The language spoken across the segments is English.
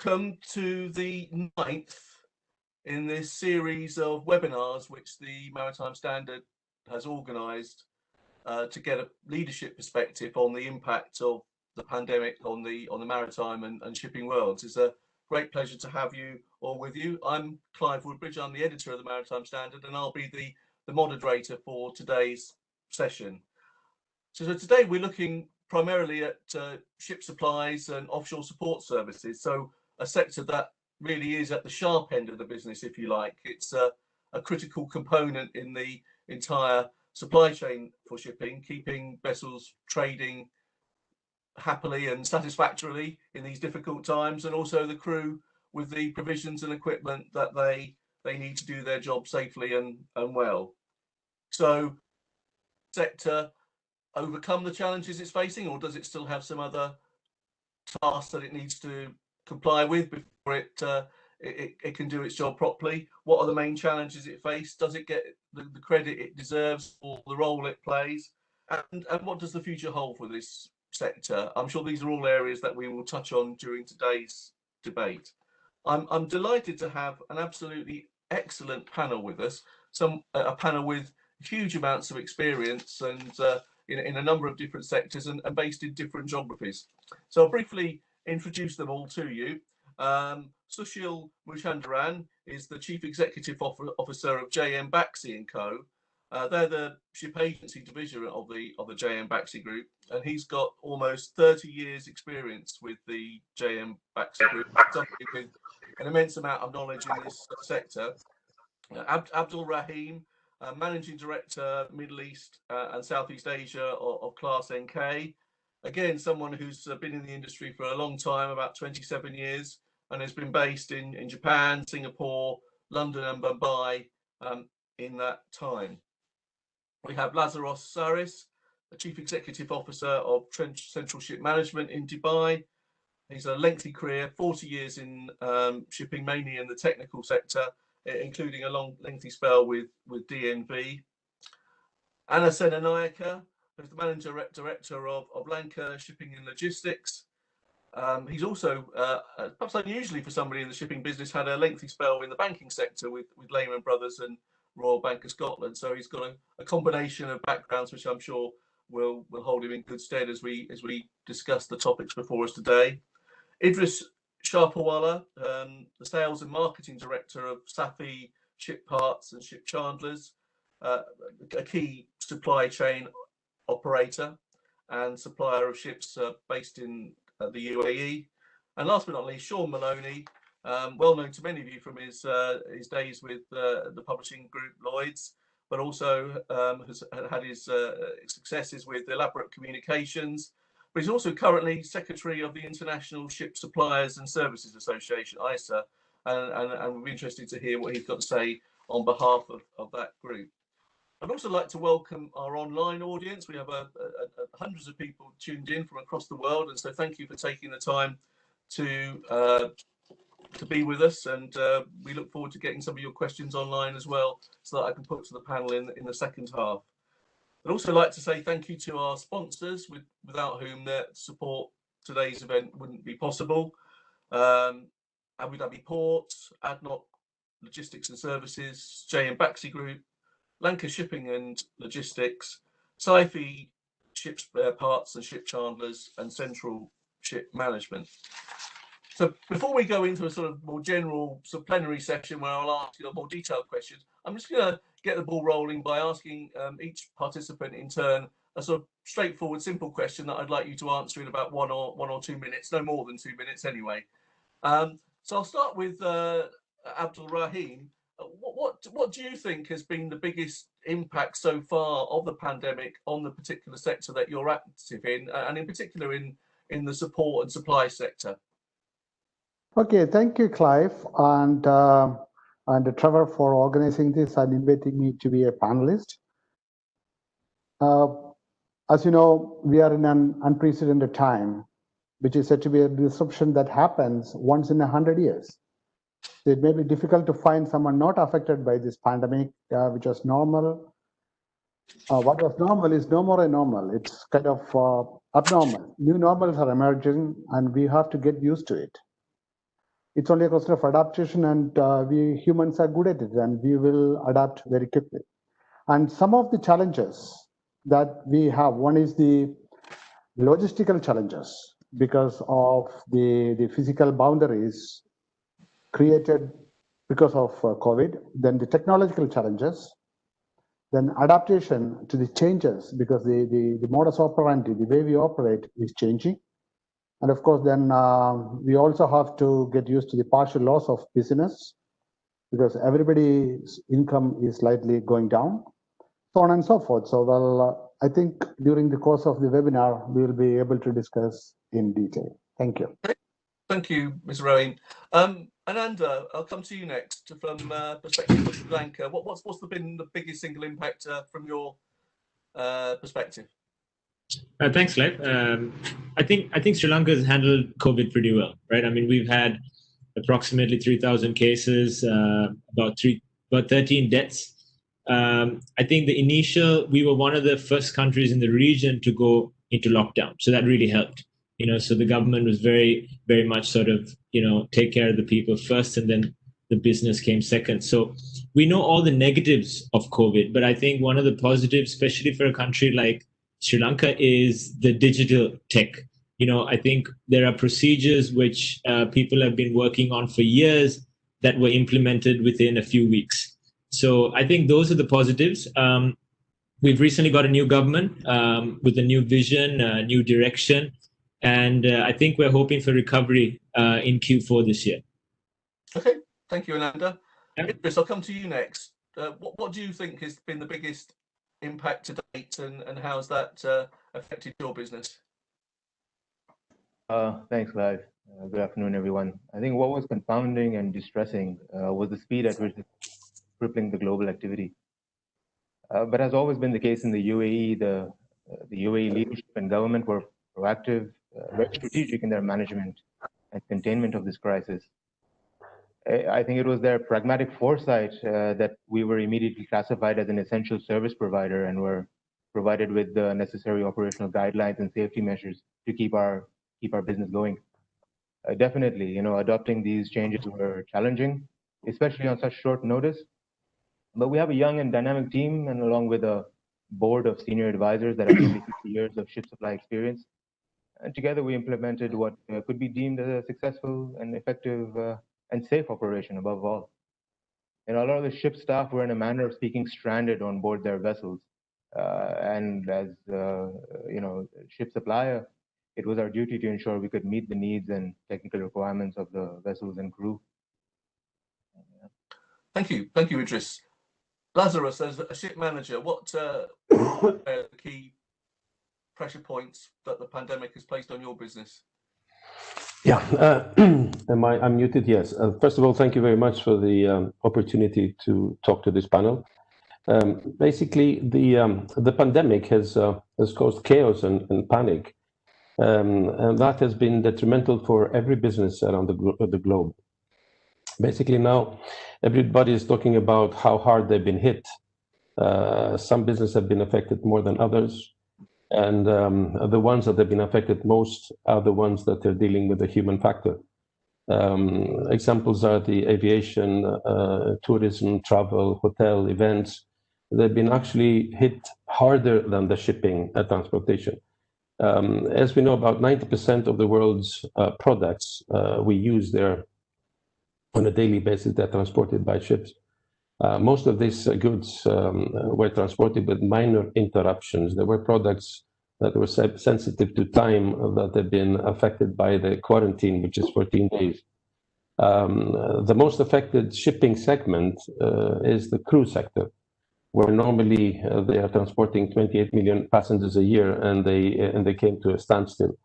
welcome to the 9th in this series of webinars which the Maritime Standard has organised to get a leadership perspective on the impact of the pandemic on the maritime and shipping worlds. It's a great pleasure to have you all with you. I'm Clive Woodbridge, I'm the editor of the Maritime Standard, and I'll be the moderator for today's session. So today we're looking primarily at ship supplies and offshore support services, so a sector that really is at the sharp end of the business, if you like. It's a critical component in the entire supply chain for shipping, keeping vessels trading happily and satisfactorily in these difficult times, and also the crew with the provisions and equipment that they need to do their job safely and well. So sector overcome the challenges it's facing, or does it still have some other tasks that it needs to comply with before it can do its job properly? What are the main challenges it faced? Does it get the credit it deserves for the role it plays? And what does the future hold for this sector? I'm sure these are all areas that we will touch on during today's debate. I'm delighted to have an absolutely excellent panel with us, a panel with huge amounts of experience and in a number of different sectors and based in different geographies. So I'll briefly introduce them all to you. Sushil Mukhandaran is the Chief Executive Officer of JM Baxi & Co. They're the ship agency division of the JM Baxi Group, and he's got almost 30 years experience with the JM Baxi Group, somebody with an immense amount of knowledge in this sector. Abdul Rahim, Managing Director, Middle East and Southeast Asia of Class NK. Again, someone who's been in the industry for a long time, about 27 years, and has been based in Japan, Singapore, London and Mumbai in that time. We have Lazaros Saris, the Chief Executive Officer of Central Ship Management in Dubai. He's a lengthy career, 40 years in shipping, mainly in the technical sector, including a lengthy spell with DNV. Anna Senanayaka, who's the Managing Director of Lanka Shipping and Logistics. He's also, perhaps unusually for somebody in the shipping business, had a lengthy spell in the banking sector with Lehman Brothers and Royal Bank of Scotland. So he's got a combination of backgrounds, which I'm sure will hold him in good stead as we discuss the topics before us today. Idris Sharpawala, the Sales and Marketing Director of Safi Ship Parts and Ship Chandlers, a key supply chain operator and supplier of ships based in the UAE. And last but not least, Sean Maloney, well known to many of you from his days with the publishing group Lloyd's, but also has had his successes with Elaborate Communications. But he's also currently Secretary of the International Ship Suppliers and Services Association, ISA, and we'll be interested to hear what he's got to say on behalf of that group. I'd also like to welcome our online audience. We have hundreds of people tuned in from across the world, and so thank you for taking the time to be with us, and we look forward to getting some of your questions online as well, so that I can put to the panel in the second half. I'd also like to say thank you to our sponsors, without whom their support today's event wouldn't be possible. Abu Dhabi Ports, ADNOC Logistics and Services, JM Baxi Group, Lanka Shipping and Logistics, Safi Ship Parts and Ship Chandlers, and Central Ship Management. So before we go into a sort of more general plenary session where I'll ask you more detailed questions, I'm just going to get the ball rolling by asking each participant in turn a sort of straightforward, simple question that I'd like you to answer in about one or 2 minutes, no more than 2 minutes anyway. So I'll start with Abdul Rahim. What do you think has been the biggest impact so far of the pandemic on the particular sector that you're active in, and in particular in the support and supply sector? Okay, thank you, Clive, and Trevor for organizing this and inviting me to be a panelist. As you know, we are in an unprecedented time, which is said to be a disruption that happens once in 100 years. So it may be difficult to find someone not affected by this pandemic, which was normal. What was normal is no more a normal. It's kind of abnormal. New normals are emerging, and we have to get used to it. It's only a question of adaptation, and we humans are good at it, and we will adapt very quickly. And some of the challenges that we have, one is the logistical challenges because of the physical boundaries created because of COVID, then the technological challenges, then adaptation to the changes because the modus operandi, the way we operate is changing. And of course, then we also have to get used to the partial loss of business because everybody's income is slightly going down, so on and so forth. So, well, I think during the course of the webinar, we will be able to discuss in detail. Thank you. Thank you, Ms. Rowan. Ananda, I'll come to you next from perspective of Sri Lanka. What's been the biggest single impact from your perspective? Thanks, Clive. I think Sri Lanka has handled COVID pretty well, right? I mean, we've had approximately 3,000 cases, about 13 deaths. I think we were one of the first countries in the region to go into lockdown, so that really helped. So the government was very, very much sort of, take care of the people first, and then the business came second. So we know all the negatives of COVID, but I think one of the positives, especially for a country like Sri Lanka, is the digital tech. I think there are procedures which people have been working on for years that were implemented within a few weeks. So I think those are the positives. We've recently got a new government with a new vision, a new direction. And I think we're hoping for recovery in Q4 this year. Okay, thank you, Ananda. Yeah. Idris, I'll come to you next. What do you think has been the biggest impact to date, and how has that affected your business? Thanks, Clive. Good afternoon, everyone. I think what was confounding and distressing was the speed at which it's crippling the global activity. But as always been the case in the UAE, the UAE leadership and government were proactive, very strategic in their management and containment of this crisis. I think it was their pragmatic foresight that we were immediately classified as an essential service provider and were provided with the necessary operational guidelines and safety measures to keep our business going. Definitely, adopting these changes were challenging, especially on such short notice. But we have a young and dynamic team, and along with a board of senior advisors that have nearly 50 years of ship supply experience. And together we implemented what could be deemed a successful and effective and safe operation above all. And a lot of the ship staff were, in a manner of speaking, stranded on board their vessels. And as ship supplier, it was our duty to ensure we could meet the needs and technical requirements of the vessels and crew. Thank you, Idris. Lazarus, as a ship manager, what are the key pressure points that the pandemic has placed on your business? Yeah, I'm muted, yes. First of all, thank you very much for the opportunity to talk to this panel. Basically, the pandemic has caused chaos and panic, and that has been detrimental for every business around the globe. Basically, now everybody is talking about how hard they've been hit. Some businesses have been affected more than others. And the ones that have been affected most are the ones that are dealing with the human factor. Examples are the aviation, tourism, travel, hotel, events. They've been actually hit harder than the shipping and transportation. As we know, about 90% of the world's products we use there on a daily basis, they're transported by ships. Most of these goods were transported with minor interruptions. There were products that were sensitive to time that have been affected by the quarantine, which is 14 days. The most affected shipping segment is the cruise sector, where normally they are transporting 28 million passengers a year, and they came to a standstill.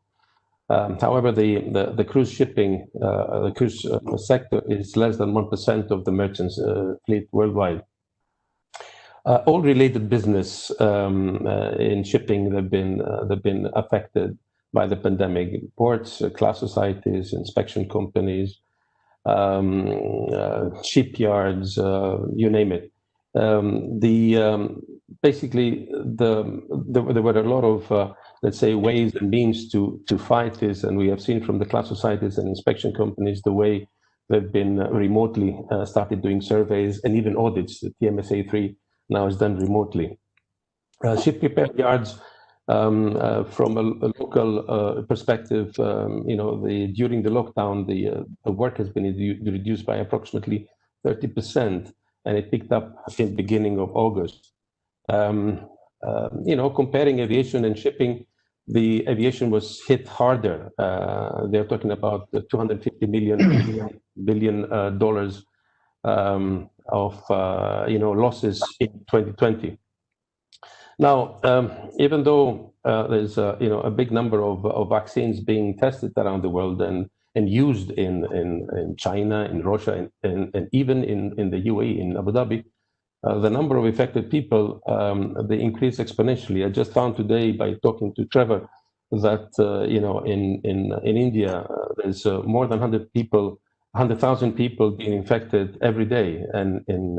However, the cruise shipping, the cruise sector is less than 1% of the merchants fleet worldwide. All related business in shipping they've been affected by the pandemic. Ports, class societies, inspection companies, shipyards, you name it. Basically, there were a lot of let's say ways and means to fight this, and we have seen from the class societies and inspection companies the way they've been remotely started doing surveys and even audits. The TMS A3 now is done remotely. Ship repair yards, from a local perspective, during the lockdown, the work has been reduced by approximately 30%, and it picked up in the beginning of August. Comparing aviation and shipping, the aviation was hit harder. They're talking about the $250 billion of losses in 2020. Now, even though there's a big number of vaccines being tested around the world and used in China, in Russia, and even in the UAE, in Abu Dhabi, the number of affected people, they increase exponentially. I just found today by talking to Trevor that in India there's more than 100,000 people being infected every day, and in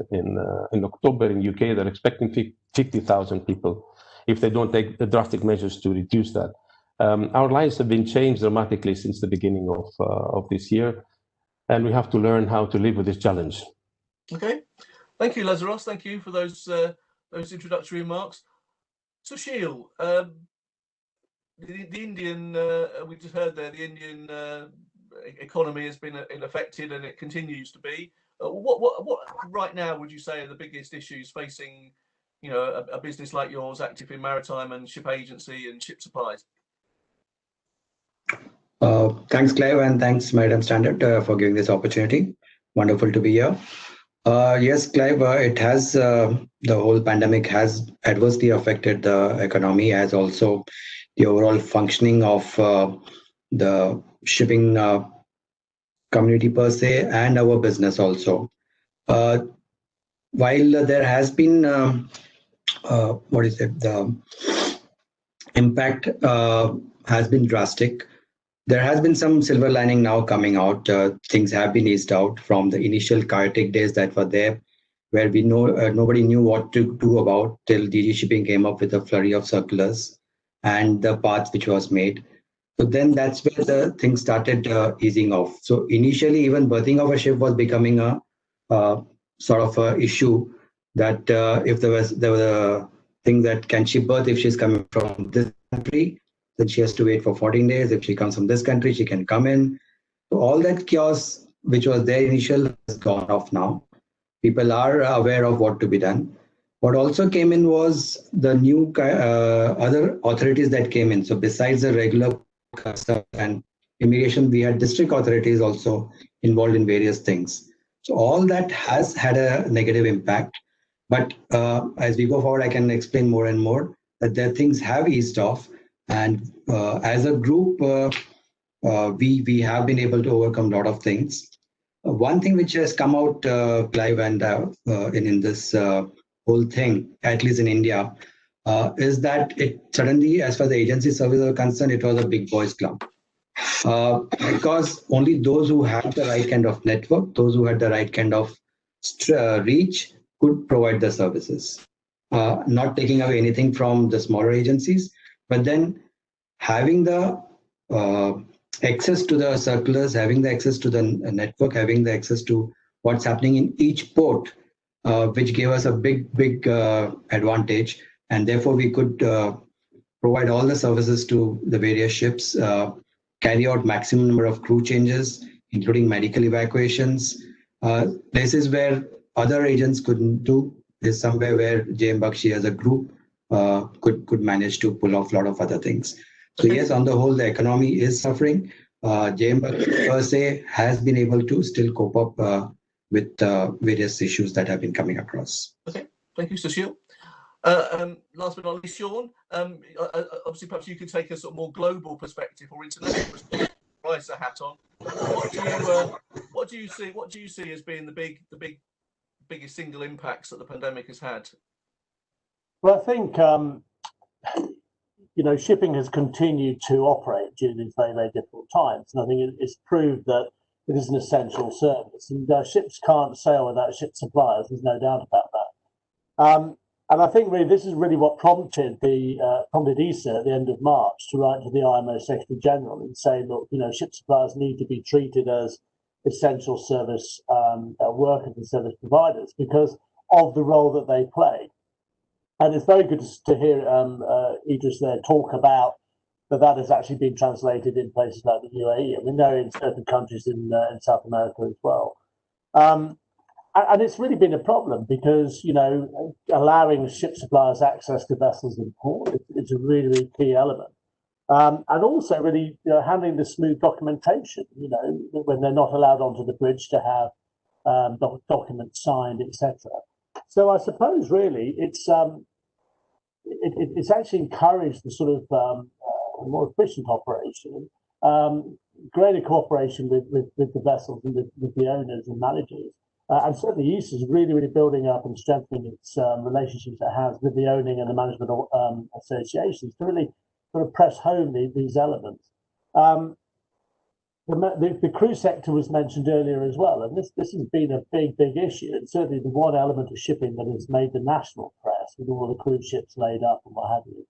October in UK they're expecting 50,000 people if they don't take the drastic measures to reduce that. Our lives have been changed dramatically since the beginning of this year, and we have to learn how to live with this challenge. Okay, thank you, Lazaros. Thank you for those introductory remarks. Sushil, the Indian, we just heard there, the Indian economy has been affected, and it continues to be. What right now would you say are the biggest issues facing, a business like yours, active in maritime and ship agency and ship supplies? Thanks, Clive, and thanks, Maritime Standard, for giving this opportunity. Wonderful to be here. Yes, Clive, it has, the whole pandemic has adversely affected the economy, as also the overall functioning of the shipping community per se, and our business also. While there has been, the impact has been drastic, there has been some silver lining now coming out. Things have been eased out from the initial chaotic days that were there, where we know nobody knew what to do about, till DG Shipping came up with a flurry of circulars and the paths which was made. So then that's where the things started easing off. So initially, even berthing of a ship was becoming a sort of a issue, that if there was a thing that can she berth if she's coming from this country, then she has to wait for 14 days. If she comes from this country, she can come in. So all that chaos which was there initial has gone off now. People are aware of what to be done. What also came in was the new other authorities that came in. So besides the regular customs and immigration, we had district authorities also involved in various things. So all that has had a negative impact. But as we go forward, I can explain more and more that their things have eased off. And as a group, we have been able to overcome a lot of things. One thing which has come out, Clive, and in this whole thing, at least in India, is that it suddenly, as far as the agency services are concerned, it was a big boys club. Because only those who had the right kind of network, those who had the right kind of reach, could provide the services. Not taking away anything from the smaller agencies, but then having the access to the circulars, having the access to the network, having the access to what's happening in each port, which gave us a big advantage. And therefore, we could provide all the services to the various ships, carry out maximum number of crew changes, including medical evacuations. Places where other agents couldn't do is somewhere where JM Bakshi as a group could manage to pull off a lot of other things. So yes, on the whole, the economy is suffering. JM Bakshi per se has been able to still cope up with various issues that have been coming across. Okay, thank you, Sushil. Last but not least, Sean, obviously perhaps you could take a sort of more global perspective or international perspective, price a hat on. What do you see as being the biggest single impacts that the pandemic has had? Well, I think shipping has continued to operate during these very, very difficult times, and I think it's proved that it is an essential service. And ships can't sail without ship suppliers. There's no doubt about that. And I think really this is really what prompted ESA at the end of March to write to the IMO Secretary General and say, look, ship suppliers need to be treated as essential service workers and service providers because of the role that they play. And it's very good to hear Idris there talk about that has actually been translated in places like the UAE, and we know in certain countries in South America as well. And it's really been a problem because, you know, allowing ship suppliers access to vessels in port is a really, really key element. And also really, you know, handling the smooth documentation, you know, when they're not allowed onto the bridge to have documents signed, etc. So I suppose really it's actually encouraged the sort of more efficient operation, greater cooperation with the vessels and with the owners and managers. And certainly East is really, really building up and strengthening its relationships it has with the owning and the management associations to really sort of press home these elements. The cruise sector was mentioned earlier as well, and this has been a big, big issue. It's certainly the one element of shipping that has made the national press with all the cruise ships laid up and what have you.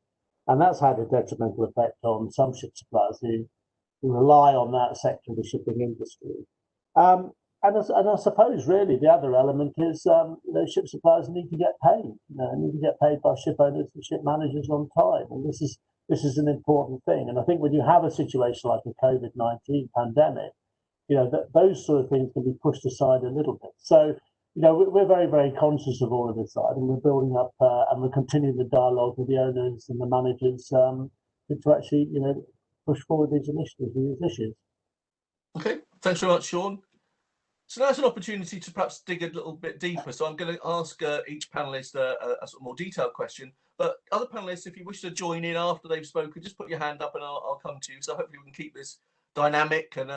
And that's had a detrimental effect on some ship suppliers who rely on that sector of the shipping industry. And I suppose really the other element is you know, ship suppliers need to get paid. You know, need to get paid by ship owners and ship managers on time, and this is an important thing. And I think when you have a situation like a COVID-19 pandemic, you know, those sort of things can be pushed aside a little bit. So, you know, we're very, very conscious of all of this side, and we're building up and we're continuing the dialogue with the owners and the managers to actually, you know, push forward these initiatives and these issues. Okay, thanks very much, Sean. So that's an opportunity to perhaps dig a little bit deeper. So I'm going to ask each panelist a sort of more detailed question. But other panelists, if you wish to join in after they've spoken, just put your hand up and I'll come to you. So hopefully we can keep this dynamic and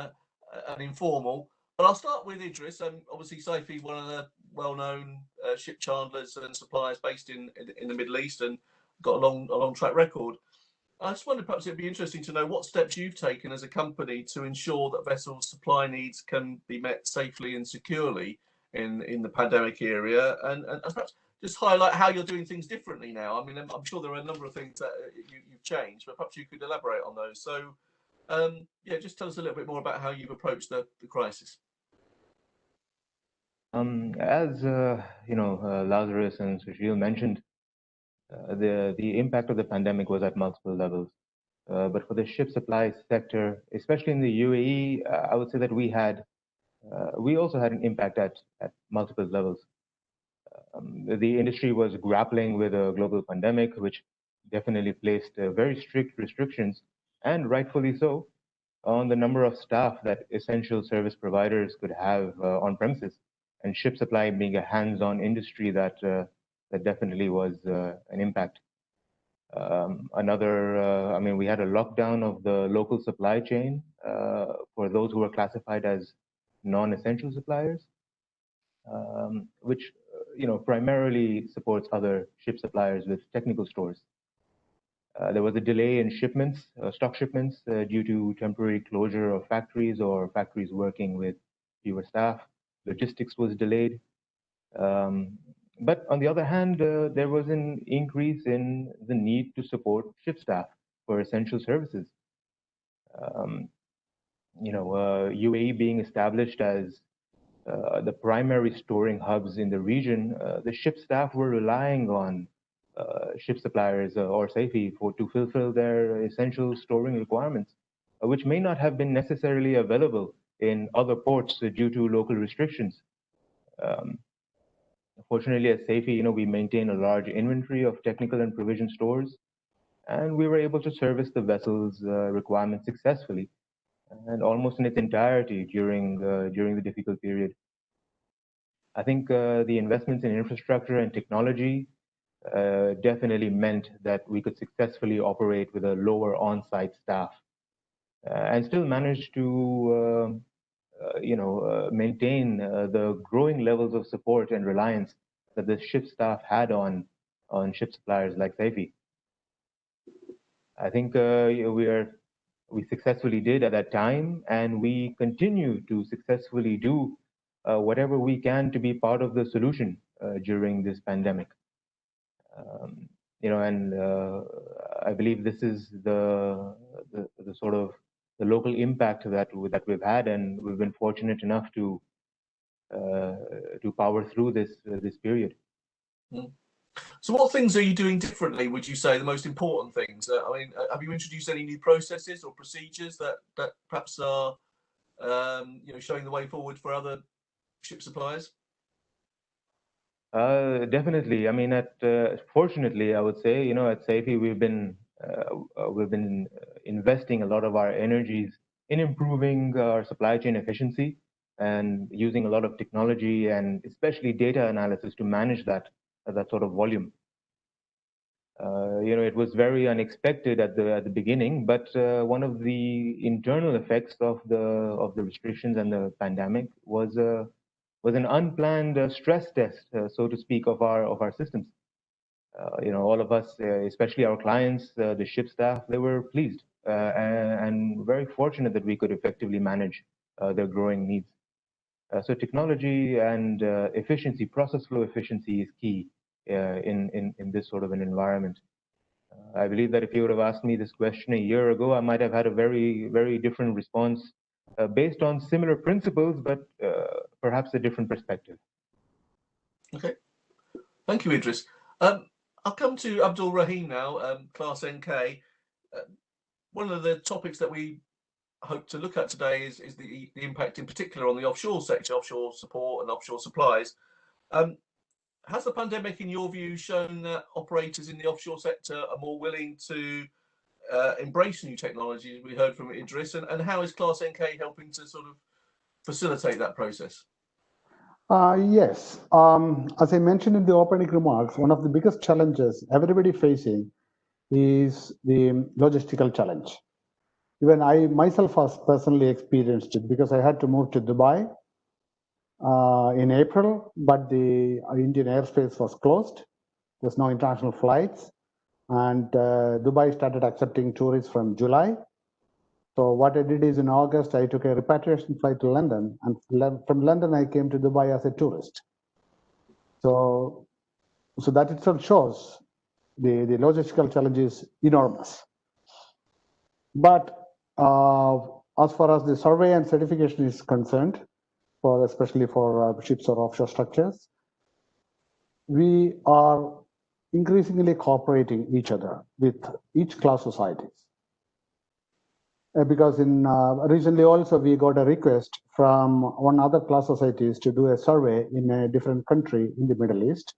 informal. But I'll start with Idris. Obviously, Safi, one of the well-known ship chandlers and suppliers based in the Middle East and got a long track record. I just wondered, perhaps it'd be interesting to know what steps you've taken as a company to ensure that vessels' supply needs can be met safely and securely in the pandemic area, and perhaps just highlight how you're doing things differently now. I mean, I'm sure there are a number of things that you've changed, but perhaps you could elaborate on those. So, yeah, just tell us a little bit more about how you've approached the crisis. As you know, Lazarus and Sushil mentioned, the impact of the pandemic was at multiple levels. But for the ship supply sector, especially in the UAE, I would say that we also had an impact at multiple levels. The industry was grappling with a global pandemic, which definitely placed very strict restrictions, and rightfully so, on the number of staff that essential service providers could have on premises. And ship supply being a hands-on industry, that definitely was an impact. I mean, we had a lockdown of the local supply chain for those who were classified as non-essential suppliers, which you know, primarily supports other ship suppliers with technical stores. There was a delay in shipments, stock shipments, due to temporary closure of factories or factories working with fewer staff. Logistics was delayed. But on the other hand, there was an increase in the need to support ship staff for essential services. You know, UAE being established as the primary storing hubs in the region, the ship staff were relying on ship suppliers or Safi to fulfill their essential storing requirements, which may not have been necessarily available in other ports due to local restrictions. Fortunately, at Safi, you know, we maintain a large inventory of technical and provision stores, and we were able to service the vessel's requirements successfully and almost in its entirety during the difficult period. I think the investments in infrastructure and technology definitely meant that we could successfully operate with a lower on-site staff and still manage to you know, maintain the growing levels of support and reliance that the ship staff had on ship suppliers like Safi. I think we successfully did at that time, and we continue to successfully do whatever we can to be part of the solution during this pandemic. You know, and I believe this is the sort of local impact that we've had, and we've been fortunate enough to power through this period. Mm. So what things are you doing differently, would you say, the most important things? I mean, have you introduced any new processes or procedures that perhaps are showing the way forward for other ship suppliers? Definitely. I mean, fortunately, I would say, at SAFE, we've been investing a lot of our energies in improving our supply chain efficiency and using a lot of technology and especially data analysis to manage that sort of volume. It was very unexpected at the beginning, but one of the internal effects of the restrictions and the pandemic was an unplanned stress test, so to speak, of our systems. All of us, especially our clients, the ship staff, they were pleased and very fortunate that we could effectively manage their growing needs. So technology and efficiency, process flow efficiency, is key in this sort of an environment. I believe that if you would have asked me this question a year ago, I might have had a very, very different response based on similar principles, but perhaps a different perspective. Okay, thank you, Idris. I'll come to Abdul Rahim now, Class NK. One of the topics that we hope to look at today is the impact in particular on the offshore sector, offshore support and offshore supplies. Has the pandemic, in your view, shown that operators in the offshore sector are more willing to embrace new technologies? We heard from Idris, and how is Class NK helping to sort of facilitate that process? Yes. As I mentioned in the opening remarks, one of the biggest challenges everybody facing is the logistical challenge. Even I myself has personally experienced it because I had to move to Dubai in April, but the Indian airspace was closed. There's no international flights, and Dubai started accepting tourists from July. So what I did is in August, I took a repatriation flight to London, and from London, I came to Dubai as a tourist. So that itself shows the logistical challenge is enormous. But as far as the survey and certification is concerned, especially for ships or offshore structures, we are increasingly cooperating each other with each class societies. Because recently also we got a request from one other class societies to do a survey in a different country in the Middle East,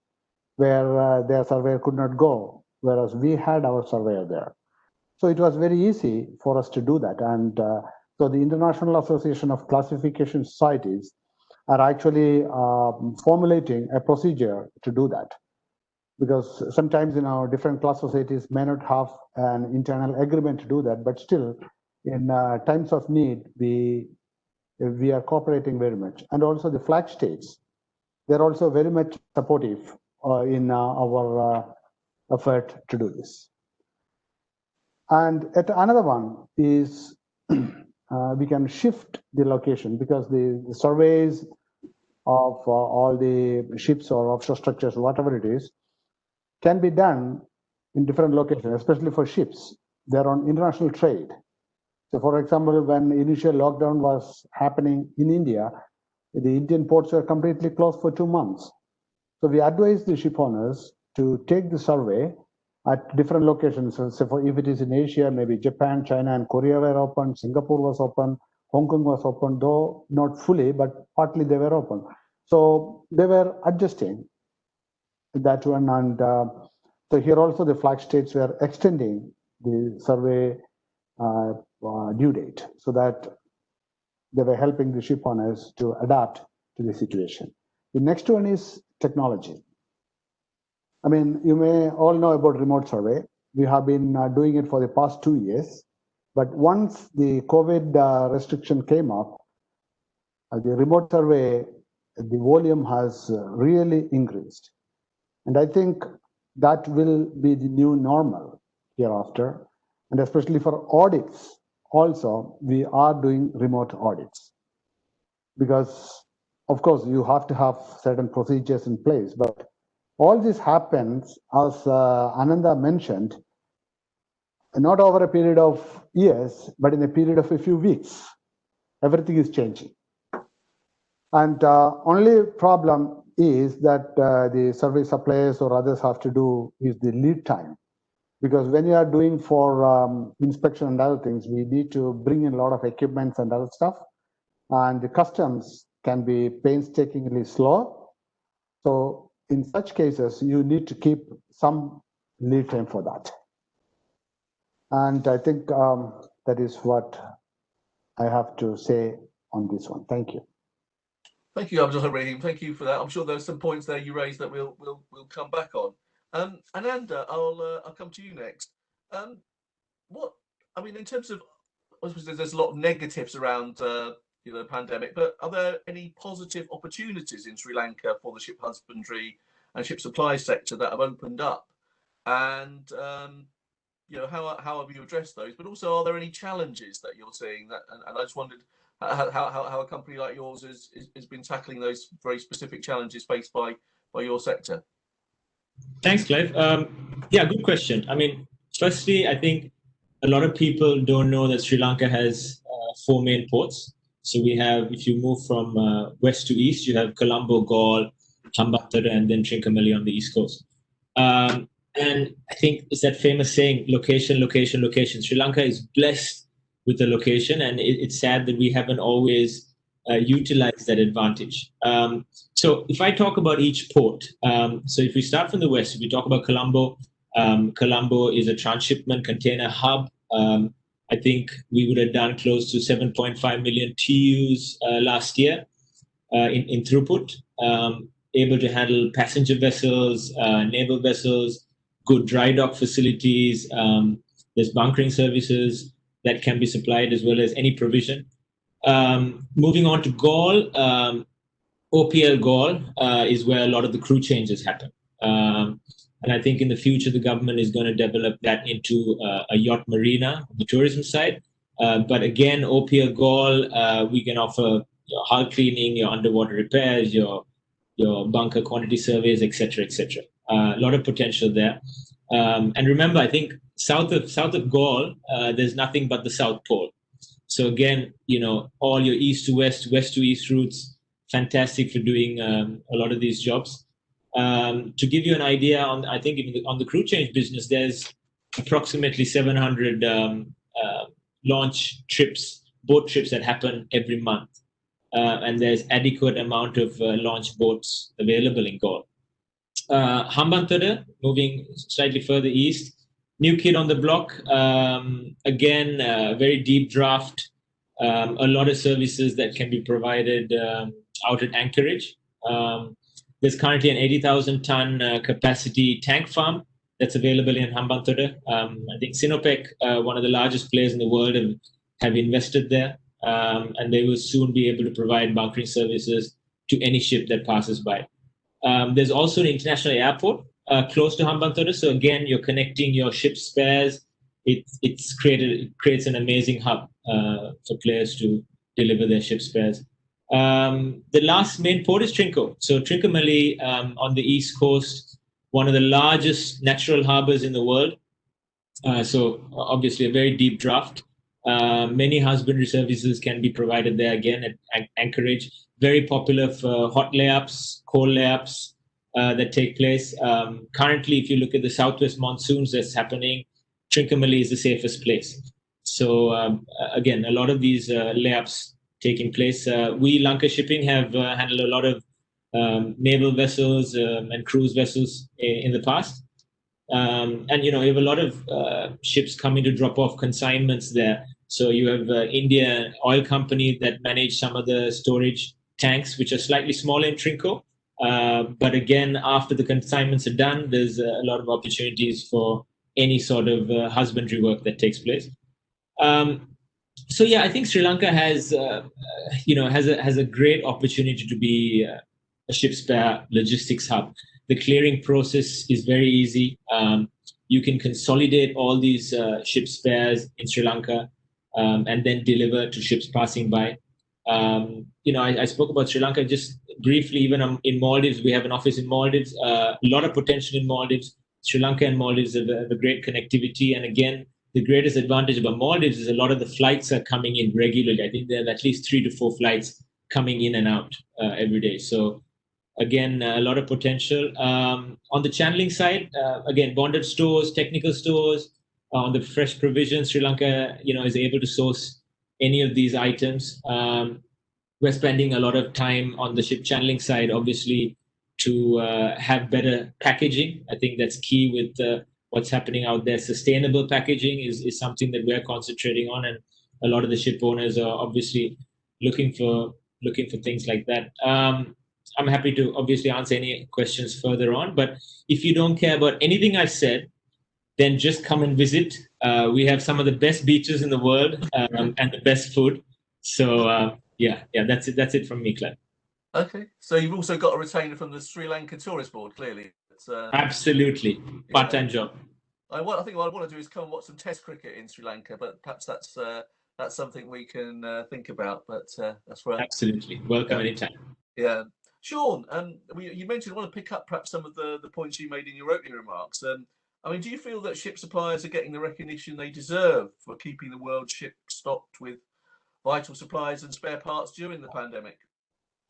where their surveyor could not go, whereas we had our surveyor there. So it was very easy for us to do that. And so the International Association of Classification Societies are actually formulating a procedure to do that. Because sometimes different class societies may not have an internal agreement to do that, but still in times of need, we are cooperating very much. And also the flag states, they're also very much supportive in our effort to do this. And another one is we can shift the location because the surveys of all the ships or offshore structures, whatever it is, can be done in different locations, especially for ships. They're on international trade. So, for example, when initial lockdown was happening in India, the Indian ports were completely closed for 2 months. So we advised the ship owners to take the survey at different locations. So if it is in Asia, maybe Japan, China, and Korea were open, Singapore was open, Hong Kong was open, though not fully, but partly they were open. So they were adjusting that one. And so here also the flag states were extending the survey due date so that they were helping the ship owners to adapt to the situation. The next one is technology. I mean, you may all know about remote survey. We have been doing it for the past 2 years. But once the COVID restriction came up, the remote survey, the volume has really increased. And I think that will be the new normal hereafter. And especially for audits, also, we are doing remote audits. Because, of course, you have to have certain procedures in place. But all this happens, as Ananda mentioned, not over a period of years, but in a period of a few weeks. Everything is changing. And only problem is that the service suppliers or others have to do is the lead time. Because when you are doing for inspection and other things, we need to bring in a lot of equipments and other stuff. And the customs can be painstakingly slow. So in such cases, you need to keep some lead time for that. And I think that is what I have to say on this one. Thank you. Thank you, Abdul Rahim. Thank you for that. I'm sure there's some points there you raised that we'll come back on. Ananda, I'll come to you next. What I mean in terms of, I suppose there's a lot of negatives around the pandemic, but are there any positive opportunities in Sri Lanka for the ship husbandry and ship supply sector that have opened up? And how have you addressed those? But also, are there any challenges that you're seeing? That and I just wondered how a company like yours has been tackling those very specific challenges faced by your sector. Thanks, Clive. Yeah, good question. I mean, firstly, I think a lot of people don't know that Sri Lanka has 4 main ports. So we have, if you move from west to east, you have Colombo, Galle, Hambantota, and then Trincomalee on the east coast. And I think it's that famous saying, location, location, location. Sri Lanka is blessed with the location, and it's sad that we haven't always utilized that advantage. So if I talk about each port, so if we start from the west, if we talk about Colombo, Colombo is a transshipment container hub. I think we would have done close to 7.5 million TEUs last year in throughput, able to handle passenger vessels, naval vessels, good dry dock facilities. There's bunkering services that can be supplied as well as any provision. Moving on to Galle, OPL Galle is where a lot of the crew changes happen. And I think in the future, the government is going to develop that into a yacht marina on the tourism side. But again, OPL Galle, we can offer your hull cleaning, your underwater repairs, your bunker quantity surveys, etc., etc. A lot of potential there. And remember, I think south of Galle, there's nothing but the South Pole. So again, all your east to west, west to east routes, fantastic for doing a lot of these jobs. To give you an idea on, I think even on the crew change business, there's approximately 700 launch trips, boat trips that happen every month. And there's adequate amount of launch boats available in Galle. Hambantota, moving slightly further east, new kid on the block. Again, very deep draft, a lot of services that can be provided out at anchorage. There's currently an 80,000 ton capacity tank farm that's available in Hambantota. I think Sinopec, one of the largest players in the world, have invested there, and they will soon be able to provide bunkering services to any ship that passes by. There's also an international airport close to Hambantota. So again, you're connecting your ship spares. It creates an amazing hub for players to deliver their ship spares. The last main port is Trinco. So Trincomalee on the east coast, one of the largest natural harbors in the world. So obviously a very deep draft. Many husbandry services can be provided there again at anchorage. Very popular for hot layups, cold layups that take place. Currently, if you look at the southwest monsoons that's happening, Trincomalee is the safest place. So again, a lot of these layups taking place. We, Lanka Shipping, have handled a lot of naval vessels and cruise vessels in the past. And, you have a lot of ships coming to drop off consignments there. So you have India Oil Company that manage some of the storage tanks, which are slightly smaller in Trinco. But again, after the consignments are done, there's a lot of opportunities for any sort of husbandry work that takes place. So yeah, I think Sri Lanka has a great opportunity to be a ship spare logistics hub. The clearing process is very easy. You can consolidate all these ship spares in Sri Lanka and then deliver to ships passing by. I spoke about Sri Lanka just briefly. Even in Maldives, we have an office in Maldives. A lot of potential in Maldives. Sri Lanka and Maldives have a great connectivity, and again, the greatest advantage about Maldives is a lot of the flights are coming in regularly. I think there are at least 3 to 4 flights coming in and out every day. So again, a lot of potential. On the channeling side, again, bonded stores, technical stores, on the fresh provision, Sri Lanka, is able to source any of these items. We're spending a lot of time on the ship channeling side, obviously, to have better packaging. I think that's key with what's happening out there. Sustainable packaging is something that we're concentrating on, and a lot of the ship owners are obviously looking for things like that. I'm happy to obviously answer any questions further on, but if you don't care about anything I've said, then just come and visit. We have some of the best beaches in the world and the best food. So yeah, that's it. That's it from me, Clive. Okay, so you've also got a retainer from the Sri Lanka Tourist Board, clearly. Absolutely, part-time job. I think what I want to do is come and watch some Test cricket in Sri Lanka, but perhaps that's something we can think about. But that's right. Absolutely, welcome anytime. Yeah, Sean, you mentioned, I want to pick up perhaps some of the points you made in your opening remarks. I mean, do you feel that ship suppliers are getting the recognition they deserve for keeping the world ship stocked with vital supplies and spare parts during the pandemic?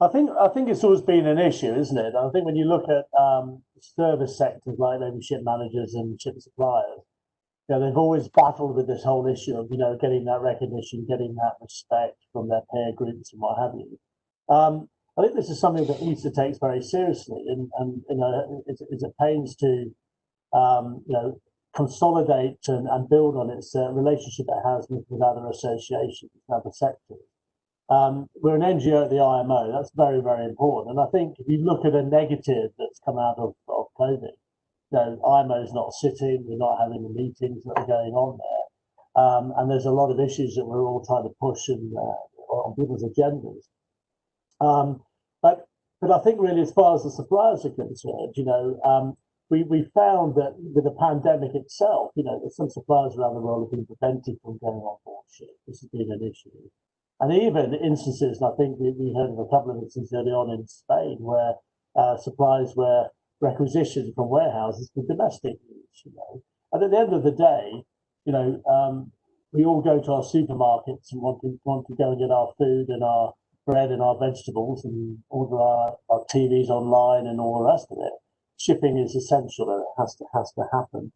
I think it's always been an issue, isn't it? I think when you look at service sectors like maybe ship managers and ship suppliers, they've always battled with this whole issue of getting that recognition, getting that respect from their peer groups and what have you. I think this is something that ESA takes very seriously, and is at pains to consolidate and build on its relationship it has with other associations, other sectors. We're an NGO at the IMO. That's very, very important. And I think if you look at a negative that's come out of COVID, IMO is not sitting, we're not having the meetings that are going on there. And there's a lot of issues that we're all trying to push on people's agendas. But I think really, as far as the suppliers are concerned, we found that with the pandemic itself, that some suppliers around the world have been prevented from going on board ships. This has been an issue. And even instances, and I think we heard of a couple of instances early on in Spain, where supplies were requisitioned from warehouses for domestic use. And at the end of the day, we all go to our supermarkets and want to go and get our food and our bread and our vegetables and order our TVs online and all the rest of it. Shipping is essential, and it has to happen.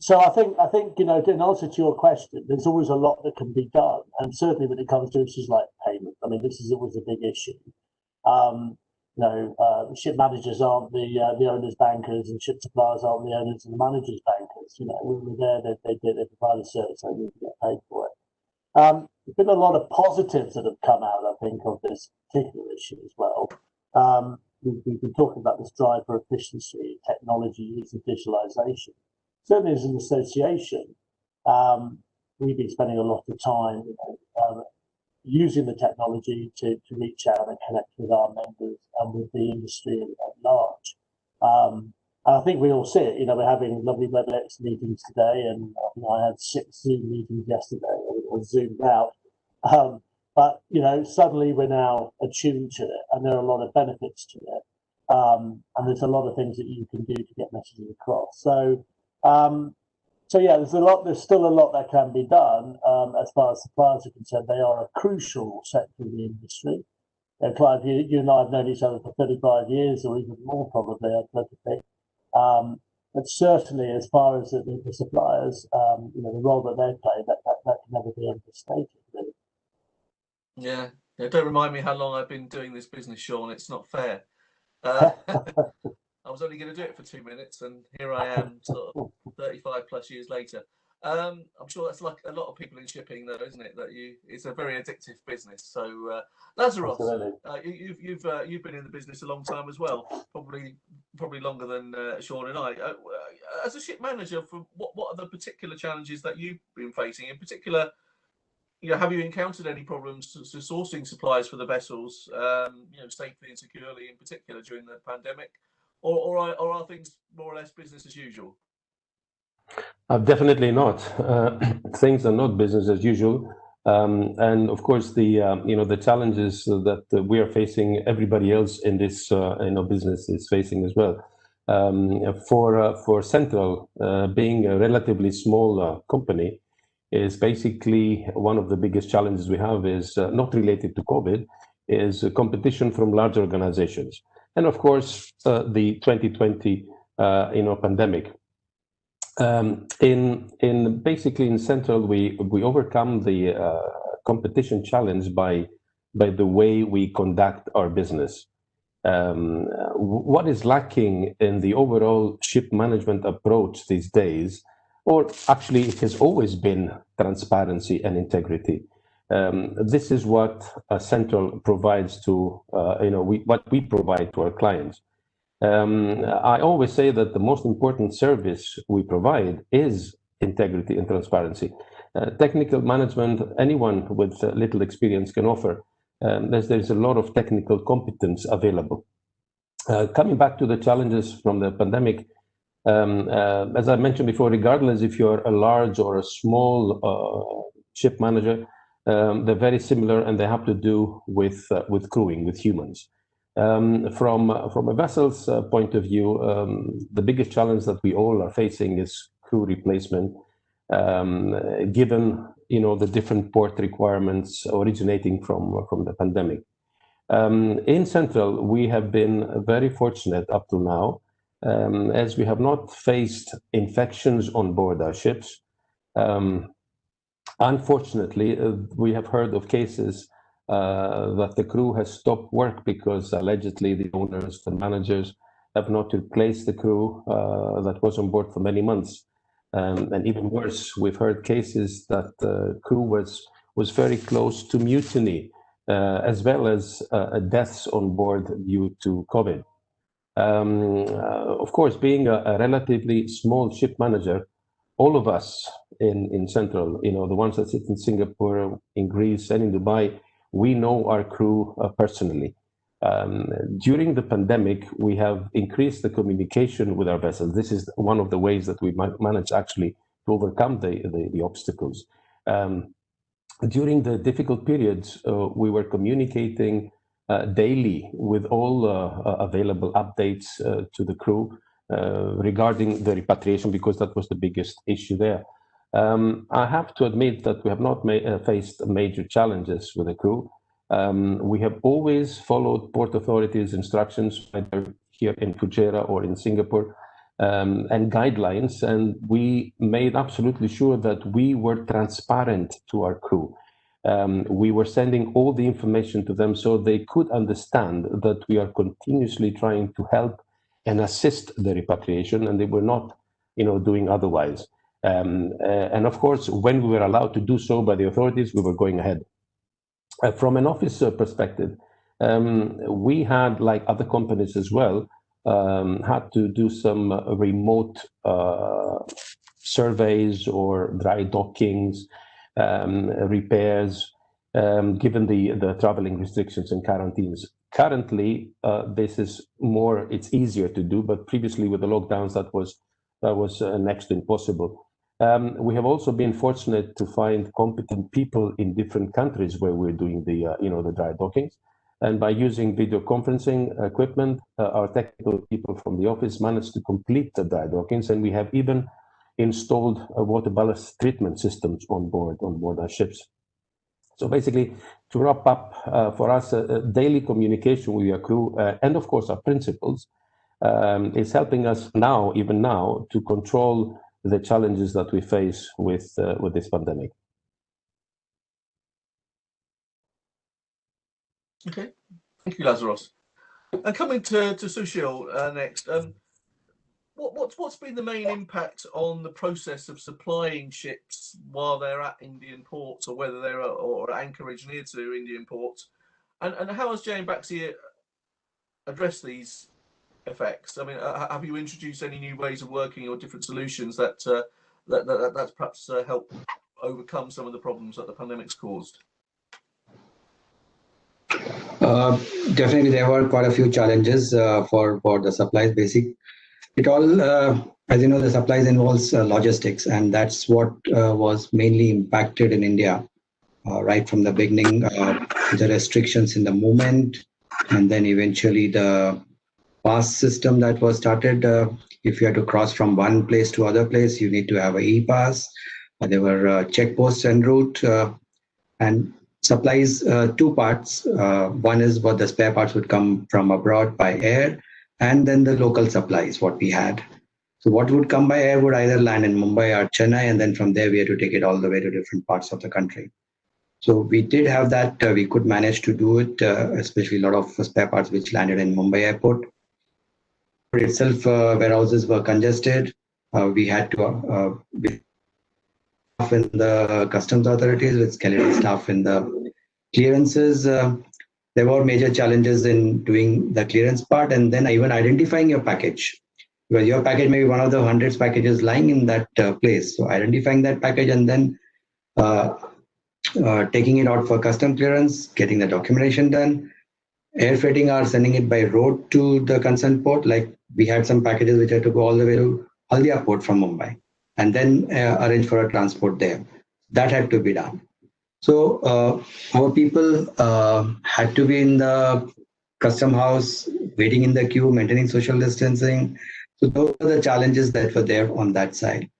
So I think in answer to your question, there's always a lot that can be done, and certainly when it comes to issues like payment, I mean, this is always a big issue. Ship managers aren't the owners' bankers, and ship suppliers aren't the owners and the managers' bankers. We were there, they provide a service, so we get paid for it. There's been a lot of positives that have come out, I think, of this particular issue as well. We've been talking about this drive for efficiency, technology, use of visualization. Certainly as an association, we've been spending a lot of time using the technology to reach out and connect with our members and with the industry at large. And I think we all see it. We're having lovely WebEx meetings today, and I had 6 Zoom meetings yesterday. I was zoomed out. But suddenly we're now attuned to it, and there are a lot of benefits to it. And there's a lot of things that you can do to get messages across. So yeah, there's still a lot that can be done as far as suppliers are concerned. They are a crucial sector in the industry. Clive, you and I have known each other for 35 years, or even more probably, I'd like to think. But certainly, as far as the suppliers, the role that they play, that can never be understated, really. Yeah, don't remind me how long I've been doing this business, Sean. It's not fair. I was only going to do it for 2 minutes, and here I am, sort of 35 plus years later. I'm sure that's like a lot of people in shipping, though, isn't it? That it's a very addictive business. So, Lazarus, you've been in the business a long time as well, probably longer than Sean and I. As a ship manager, what are the particular challenges that you've been facing? In particular, have you encountered any problems to sourcing supplies for the vessels, safely and securely, in particular during the pandemic, or are things more or less business as usual? Definitely not. Things are not business as usual, and of course the challenges that we are facing, everybody else in this business is facing as well. For Central, being a relatively small company, is basically one of the biggest challenges we have is not related to COVID, is competition from large organizations. And of course, the 2020 pandemic. Basically in Central, we overcome the competition challenge by the way we conduct our business. What is lacking in the overall ship management approach these days, or actually it has always been transparency and integrity. This is what Central provides to, what we provide to our clients. I always say that the most important service we provide is integrity and transparency. Technical management, anyone with little experience can offer. There's a lot of technical competence available. Coming back to the challenges from the pandemic, as I mentioned before, regardless if you're a large or a small ship manager, they're very similar, and they have to do with crewing, with humans. From a vessel's point of view, the biggest challenge that we all are facing is crew replacement, given the different port requirements originating from the pandemic. In Central, we have been very fortunate up to now, as we have not faced infections on board our ships. Unfortunately, we have heard of cases that the crew has stopped work because allegedly the owners, the managers, have not replaced the crew that was on board for many months. And even worse, we've heard cases that the crew was very close to mutiny, as well as deaths on board due to COVID. Of course, being a relatively small ship manager, all of us in Central, the ones that sit in Singapore, in Greece, and in Dubai, we know our crew personally. During the pandemic, we have increased the communication with our vessels. This is one of the ways that we managed actually to overcome the obstacles. During the difficult periods, we were communicating daily with all available updates to the crew regarding the repatriation, because that was the biggest issue there. I have to admit that we have not faced major challenges with the crew. We have always followed port authorities' instructions, either here in Fujairah or in Singapore, and guidelines, and we made absolutely sure that we were transparent to our crew. We were sending all the information to them so they could understand that we are continuously trying to help and assist the repatriation, and they were not, doing otherwise. And of course, when we were allowed to do so by the authorities, we were going ahead. From an officer perspective, we had, like other companies as well, had to do some remote surveys or dry dockings, repairs, given the traveling restrictions and quarantines. Currently, it's easier to do, but previously with the lockdowns, that was next to impossible. We have also been fortunate to find competent people in different countries where we're doing the dry dockings. And by using video conferencing equipment, our technical people from the office managed to complete the dry dockings, and we have even installed water ballast treatment systems on board our ships. So basically, to wrap up, for us, daily communication with our crew and of course our principals is helping us even now, to control the challenges that we face with this pandemic. Okay, thank you, Lazaros. And coming to Sushil next, what's been the main impact on the process of supplying ships while they're at Indian ports, or whether they're or anchorage near to Indian ports, and how has JM Baxi addressed these effects? I mean, have you introduced any new ways of working or different solutions that's perhaps help overcome some of the problems that the pandemic's caused? Definitely, there were quite a few challenges for the supplies. It all, as you know, the supplies involves logistics, and that's what was mainly impacted in India right from the beginning. The restrictions in the movement, and then eventually the pass system that was started. If you had to cross from one place to other place, you need to have a e-pass. There were checkposts en route, and supplies two parts. One is what the spare parts would come from abroad by air, and then the local supplies, what we had. So what would come by air would either land in Mumbai or Chennai, and then from there we had to take it all the way to different parts of the country. So we did have that. We could manage to do it, especially a lot of spare parts which landed in Mumbai airport. Itself, warehouses were congested. We had to staff in the customs authorities with skeleton staff in the clearances. There were major challenges in doing the clearance part, and then even identifying your package. Well, your package may be one of the hundreds packages lying in that place. So identifying that package and then taking it out for custom clearance, getting the documentation done, air freighting or sending it by road to the concerned port. Like we had some packages which had to go all the way to Haldia port from Mumbai, and then arrange for a transport there. That had to be done. So our people had to be in the custom house, waiting in the queue, maintaining social distancing. So those are the challenges that were there on that side.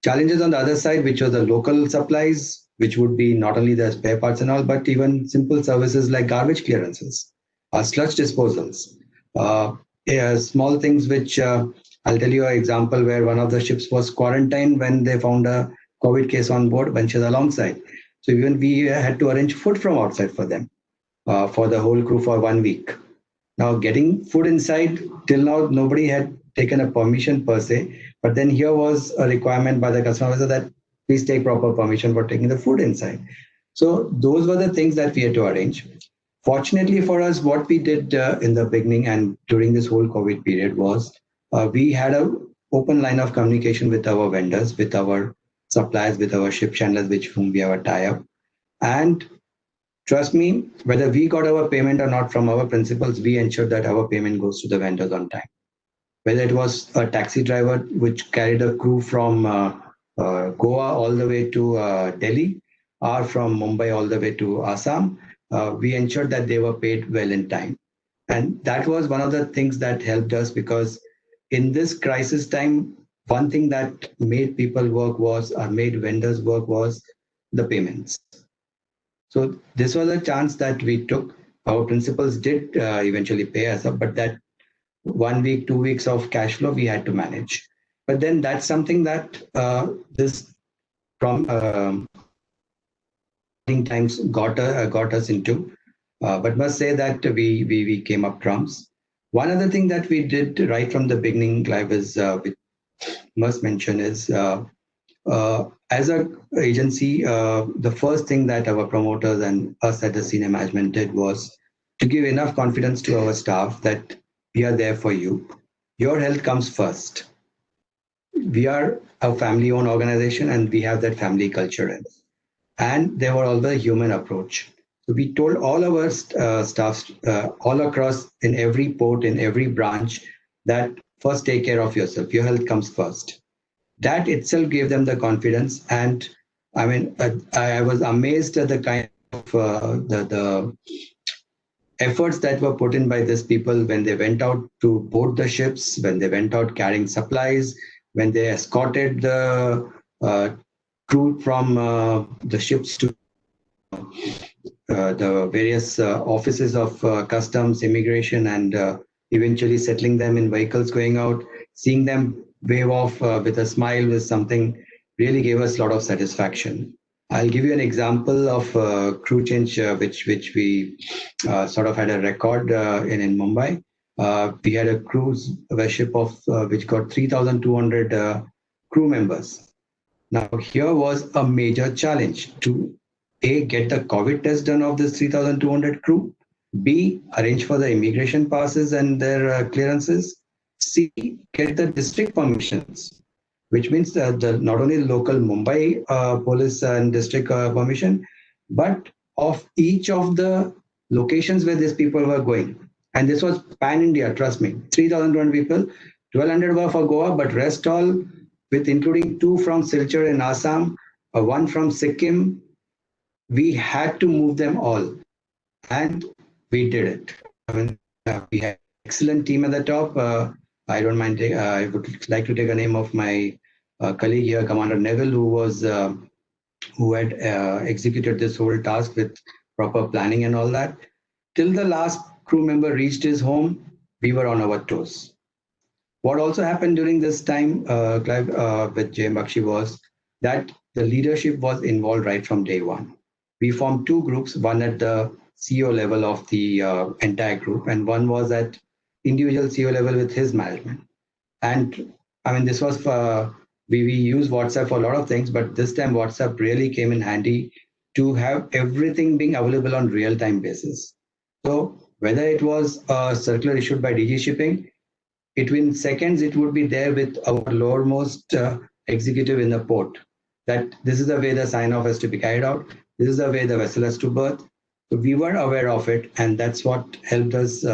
Challenges on the other side, which were the local supplies, which would be not only the spare parts and all, but even simple services like garbage clearances, sludge disposals, small things which I'll tell you an example where one of the ships was quarantined when they found a COVID case on board, benches alongside. So even we had to arrange food from outside for them, for the whole crew for 1 week. Now getting food inside, till now, nobody had taken a permission per se, but then here was a requirement by the customer officer that please take proper permission for taking the food inside. So those were the things that we had to arrange. Fortunately for us, what we did in the beginning and during this whole COVID period was we had an open line of communication with our vendors, with our suppliers, with our ship channels, which whom we have a tie-up. And trust me, whether we got our payment or not from our principals, we ensured that our payment goes to the vendors on time. Whether it was a taxi driver which carried a crew from Goa all the way to Delhi, or from Mumbai all the way to Assam, we ensured that they were paid well in time. And that was one of the things that helped us, because in this crisis time, one thing that made people work was, or made vendors work was the payments. So this was a chance that we took. Our principals did eventually pay us up, but that 1 week, 2 weeks of cash flow we had to manage. But then that's something that this from times got us into. But must say that we came up trumps. One other thing that we did right from the beginning, Clive, is we must mention is as an agency, the first thing that our promoters and us at the senior management did was to give enough confidence to our staff that we are there for you. Your health comes first. We are a family-owned organization and we have that family culture in. And there were all the human approach. So we told all our staff all across in every port, in every branch, that first take care of yourself. Your health comes first. That itself gave them the confidence. And I mean, I was amazed at the kind of the efforts that were put in by these people when they went out to board the ships, when they went out carrying supplies, when they escorted the crew from the ships to the various offices of customs, immigration, and eventually settling them in vehicles going out. Seeing them wave off with a smile was something really gave us a lot of satisfaction. I'll give you an example of crew change, which we sort of had a record in Mumbai. We had a cruise ship of which got 3,200 crew members. Now here was a major challenge to A, get the COVID test done of this 3,200 crew, B, arrange for the immigration passes and their clearances, C, get the district permissions, which means that not only the local Mumbai police and district permission, but of each of the locations where these people were going. And this was pan-India, trust me, 3,200 people, 1,200 were for Goa, but rest all, with including 2 from Silchar in Assam, 1 from Sikkim, we had to move them all. And we did it. I mean, we had excellent team at the top. I don't mind. I would like to take a name of my colleague here, Commander Neville, who had executed this whole task with proper planning and all that. Till the last crew member reached his home, we were on our toes. What also happened during this time, Clive, with Jay Bakshi, was that the leadership was involved right from day one. We formed two groups, one at the CEO level of the entire group, and one was at individual CEO level with his management. And I mean, this was we use WhatsApp for a lot of things, but this time WhatsApp really came in handy to have everything being available on real-time basis. So whether it was a circular issued by DG Shipping, between seconds, it would be there with our lowermost executive in the port that this is the way the sign-off has to be carried out. This is the way the vessel has to berth. So we were aware of it, and that's what helped us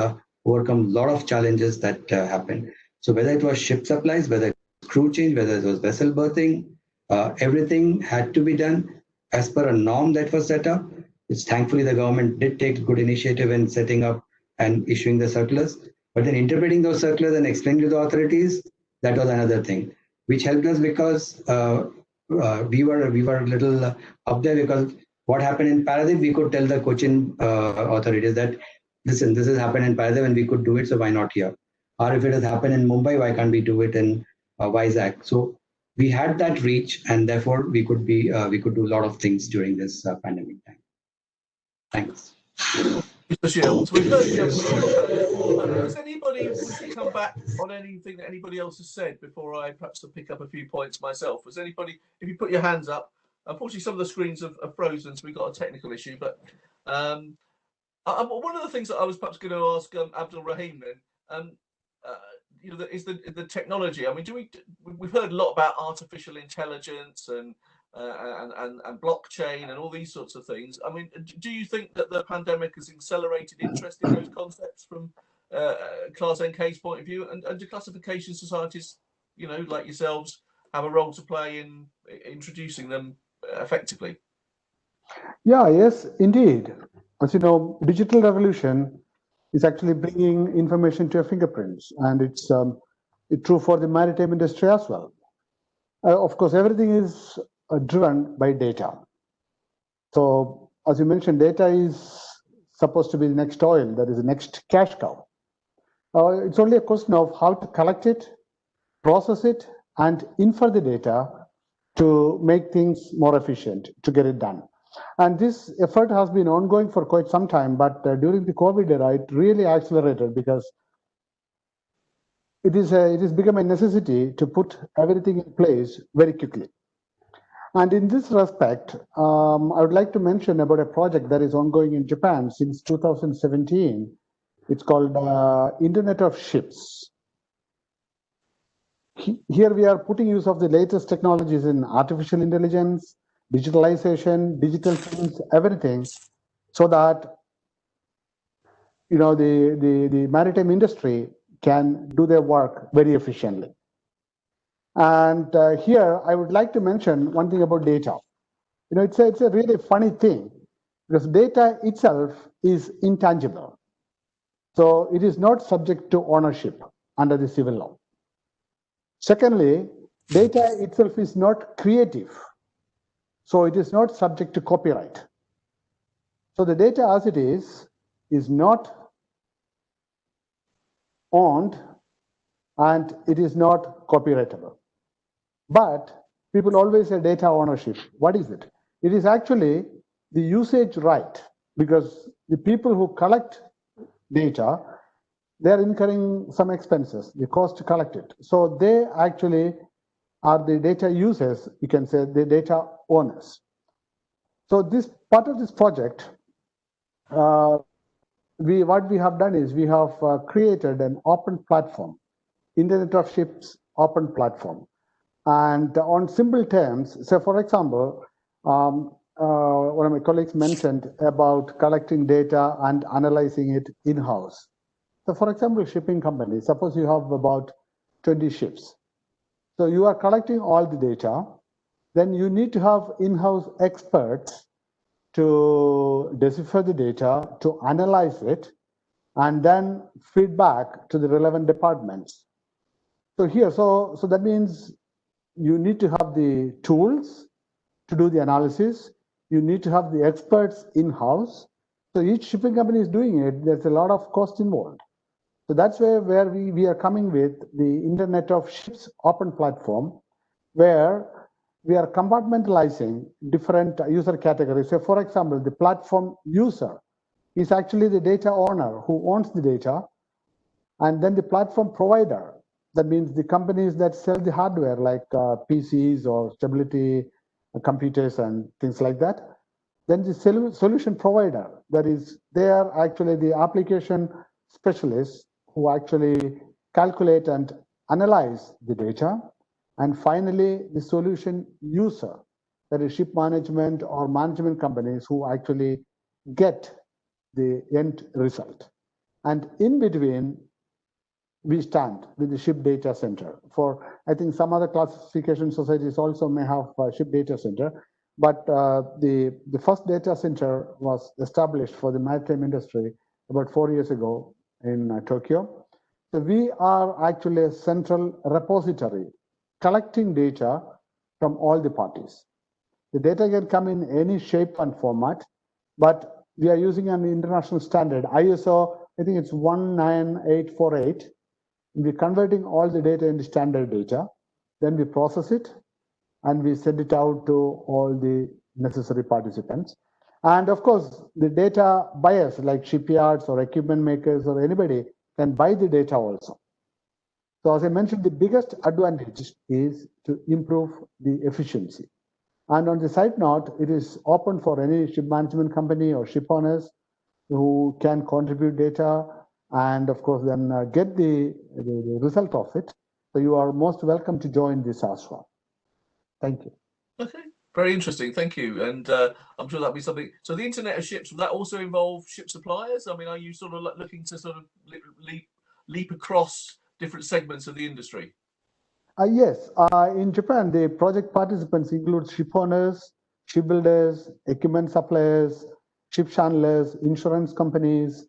overcome a lot of challenges that happened. So whether it was ship supplies, whether it was crew change, whether it was vessel berthing, everything had to be done as per a norm that was set up. Which thankfully the government did take good initiative in setting up and issuing the circulars. But then interpreting those circulars and explaining to the authorities, that was another thing, which helped us because we were a little up there, because what happened in Paradip, we could tell the Cochin authorities that, listen, this has happened in Paradip and we could do it, so why not here? Or if it has happened in Mumbai, why can't we do it in Vizag? So we had that reach, and therefore we could do a lot of things during this pandemic time. Thanks. Mr. Shields, we've heard does anybody wish to come back on anything that anybody else has said before I perhaps pick up a few points myself? Was anybody, if you put your hands up, unfortunately some of the screens are frozen, so we've got a technical issue, but one of the things that I was perhaps going to ask Abdul Rahim then, you know, is the technology. I mean, we've heard a lot about artificial intelligence and blockchain and all these sorts of things. I mean, do you think that the pandemic has accelerated interest in those concepts from Class NK's point of view? And do classification societies, you know, like yourselves, have a role to play in introducing them effectively? Yeah, yes, indeed. As you know, digital revolution is actually bringing information to your fingerprints, and it's true for the maritime industry as well. Of course, everything is driven by data. So, as you mentioned, data is supposed to be the next oil, that is the next cash cow. It's only a question of how to collect it, process it, and infer the data to make things more efficient, to get it done. And this effort has been ongoing for quite some time, but during the COVID era, it really accelerated because it has become a necessity to put everything in place very quickly. And in this respect, I would like to mention about a project that is ongoing in Japan since 2017. It's called Internet of Ships. Here we are putting use of the latest technologies in artificial intelligence, digitalization, digital twins, everything, so that, you know, the maritime industry can do their work very efficiently. And here I would like to mention one thing about data. You know, it's a really funny thing, because data itself is intangible. So it is not subject to ownership under the civil law. Secondly, data itself is not creative. So it is not subject to copyright. So the data as it is not owned, and it is not copyrightable. But people always say data ownership. What is it? It is actually the usage right, because the people who collect data, they are incurring some expenses, the cost to collect it. So they actually are the data users, you can say the data owners. So this part of this project, what we have done is we have created an open platform, Internet of Ships open platform. And on simple terms, so for example, one of my colleagues mentioned about collecting data and analyzing it in-house. So for example, shipping company, suppose you have about 20 ships. So you are collecting all the data, then you need to have in-house experts to decipher the data, to analyze it, and then feedback to the relevant departments. So here, so that means you need to have the tools to do the analysis. You need to have the experts in-house. So each shipping company is doing it. There's a lot of cost involved. So that's where we are coming with the Internet of Ships open platform, where we are compartmentalizing different user categories. So for example, the platform user is actually the data owner who owns the data, and then the platform provider, that means the companies that sell the hardware like PCs or stability computers and things like that. Then the solution provider, that is, they are actually the application specialists who actually calculate and analyze the data. And finally, the solution user, that is ship management or management companies who actually get the end result. And in between, we stand with the ship data center. For, I think some other classification societies also may have a ship data center, but the first data center was established for the maritime industry about 4 years ago in Tokyo. So we are actually a central repository collecting data from all the parties. The data can come in any shape and format, but we are using an international standard, ISO, I think it's 19848. We're converting all the data into standard data, then we process it, and we send it out to all the necessary participants. And of course, the data buyers like shipyards or equipment makers or anybody can buy the data also. So as I mentioned, the biggest advantage is to improve the efficiency. And on the side note, it is open for any ship management company or ship owners who can contribute data and of course then get the result of it. So you are most welcome to join this as well. Thank you. Okay, very interesting. Thank you. And I'm sure that'll be something. So the Internet of Ships, will that also involve ship suppliers? I mean, are you sort of looking to sort of leap across different segments of the industry? Yes. In Japan, the project participants include ship owners, shipbuilders, equipment suppliers, ship chandlers, insurance companies,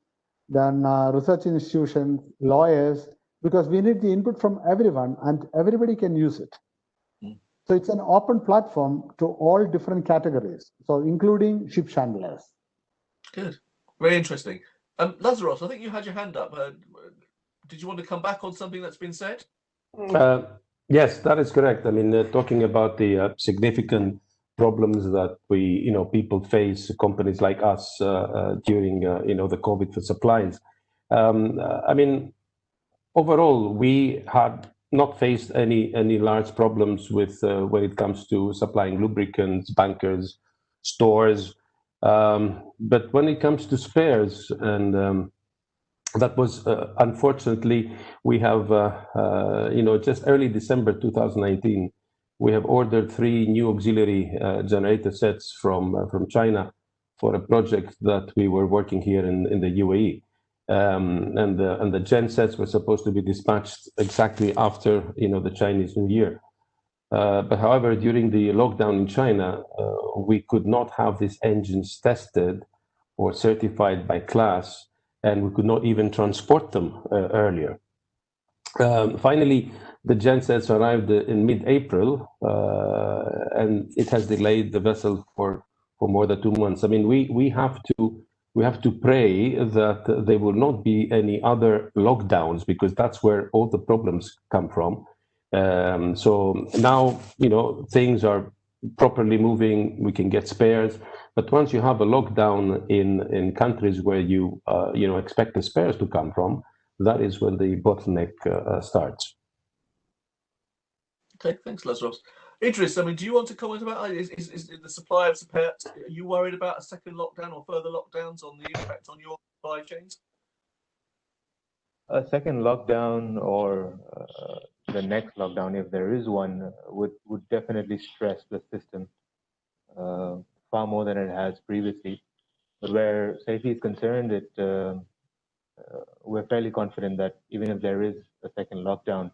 then research institutions, lawyers, because we need the input from everyone and everybody can use it. So it's an open platform to all different categories, so including ship chandlers. Good, very interesting. Lazaros, I think you had your hand up. Did you want to come back on something that's been said? Yes, that is correct. I mean, talking about the significant problems that people face, companies like us, during the COVID for supplies. I mean, overall, we had not faced any large problems with when it comes to supplying lubricants, bunkers, stores. But when it comes to spares, and that was unfortunately, we have just early December 2019, we have ordered 3 new auxiliary generator sets from China for a project that we were working here in the UAE. And the gen sets were supposed to be dispatched exactly after the Chinese New Year. But however, during the lockdown in China, we could not have these engines tested or certified by class, and we could not even transport them earlier. Finally, the gensets arrived in mid-April, and it has delayed the vessel for more than 2 months. I mean, we have to pray that there will not be any other lockdowns, because that's where all the problems come from. So now, things are properly moving. We can get spares. But once you have a lockdown in countries where you expect the spares to come from, that is when the bottleneck starts. Okay, thanks, Lazaros. Idris, I mean, do you want to comment about is the supply of spares? Are you worried about a second lockdown or further lockdowns on the impact on your supply chains? A second lockdown or the next lockdown, if there is one, would definitely stress the system far more than it has previously. But where safety is concerned, we're fairly confident that even if there is a second lockdown,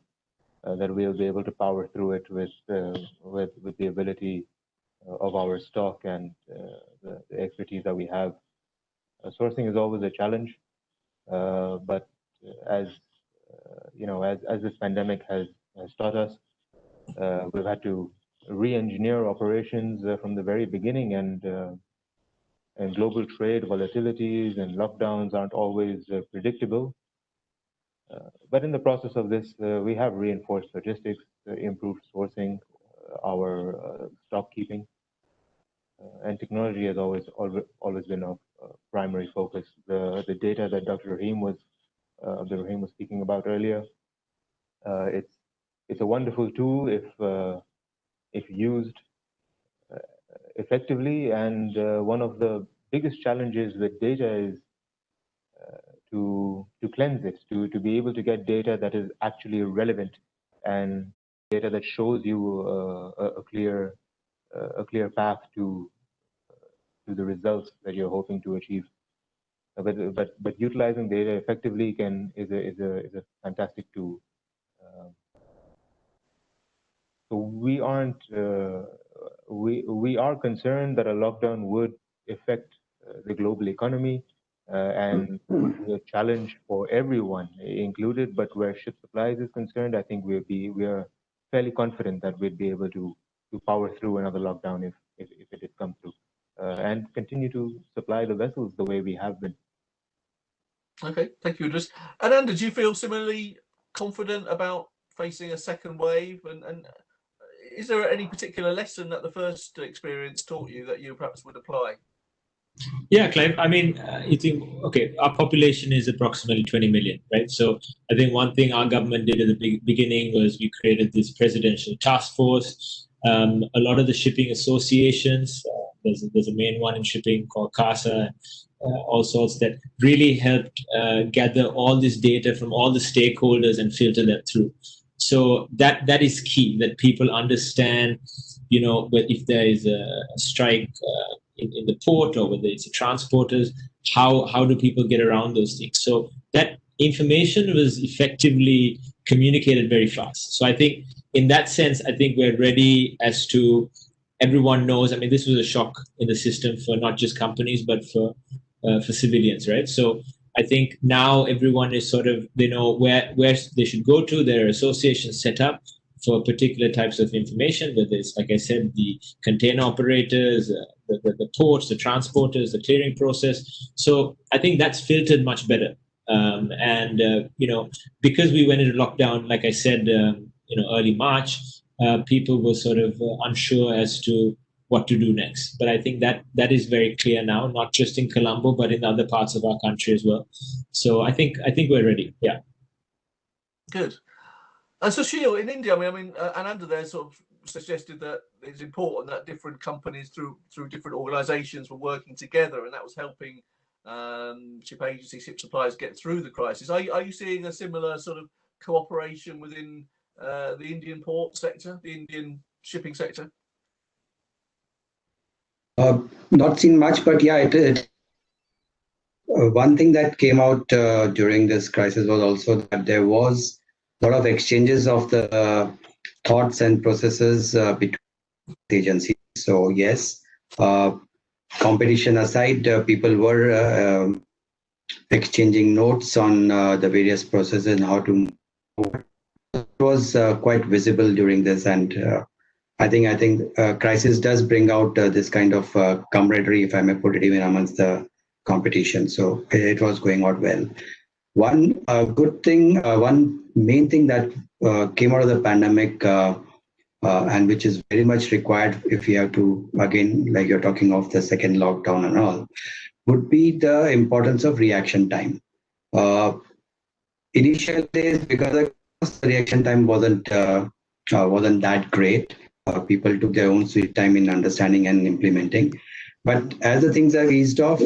that we'll be able to power through it with the ability of our stock and the expertise that we have. Sourcing is always a challenge, But as as this pandemic has taught us, we've had to re-engineer operations from the very beginning, and global trade volatilities and lockdowns aren't always predictable. But in the process of this, we have reinforced logistics, improved sourcing, our stock keeping, and technology has always been of primary focus. The data that Dr. Rahim was speaking about earlier, it's a wonderful tool if used effectively, and one of the biggest challenges with data is to cleanse it, to be able to get data that is actually relevant and data that shows you a clear path to the results that you're hoping to achieve. But utilizing data effectively is a fantastic tool. So we are concerned that a lockdown would affect the global economy and would be a challenge for everyone included. But where ship supplies is concerned, I think we are fairly confident that we'd be able to power through another lockdown if it did come through, and continue to supply the vessels the way we have been. Okay, thank you, Idris. Ananda, do you feel similarly confident about facing a second wave? And is there any particular lesson that the first experience taught you that you perhaps would apply? Yeah, Clive. I mean, you think, okay, our population is approximately 20 million, right? So I think one thing our government did at the beginning was we created this presidential task force. A lot of the shipping associations, there's a main one in shipping called CASA, all sorts, that really helped gather all this data from all the stakeholders and filter that through. So that is key, that people understand, if there is a strike in the port, or whether it's the transporters, how do people get around those things? So that information was effectively communicated very fast. So I think in that sense, I think we're ready as to everyone knows. I mean, this was a shock in the system for not just companies, but for civilians, right? So I think now everyone is they know where they should go to. There are associations set up for particular types of information, whether it's, like I said, the container operators, the ports, the transporters, the clearing process. So I think that's filtered much better. Because we went into lockdown, like I said, early March, people were unsure as to what to do next. But I think that is very clear now, not just in Colombo, but in other parts of our country as well. So I think we're ready. Yeah. Good. And so, Sheil, in India, I mean, Ananda there suggested that it's important that different companies through different organisations were working together, and that was helping ship agencies, ship suppliers get through the crisis. Are you seeing a similar cooperation within the Indian port sector, the Indian shipping sector? Not seen much, but yeah, it one thing that came out during this crisis was also that there was a lot of exchanges of the thoughts and processes between agencies. So yes, competition aside, people were exchanging notes on the various processes and how to move. It was quite visible during this, and I think crisis does bring out this kind of camaraderie, if I may put it, even amongst the competition. So it was going out well. One good thing, one main thing that came out of the pandemic, and which is very much required if we have to, again, like you're talking of the second lockdown and all, would be the importance of reaction time. Initial days, because the reaction time wasn't that great. People took their own sweet time in understanding and implementing. But as the things have eased off,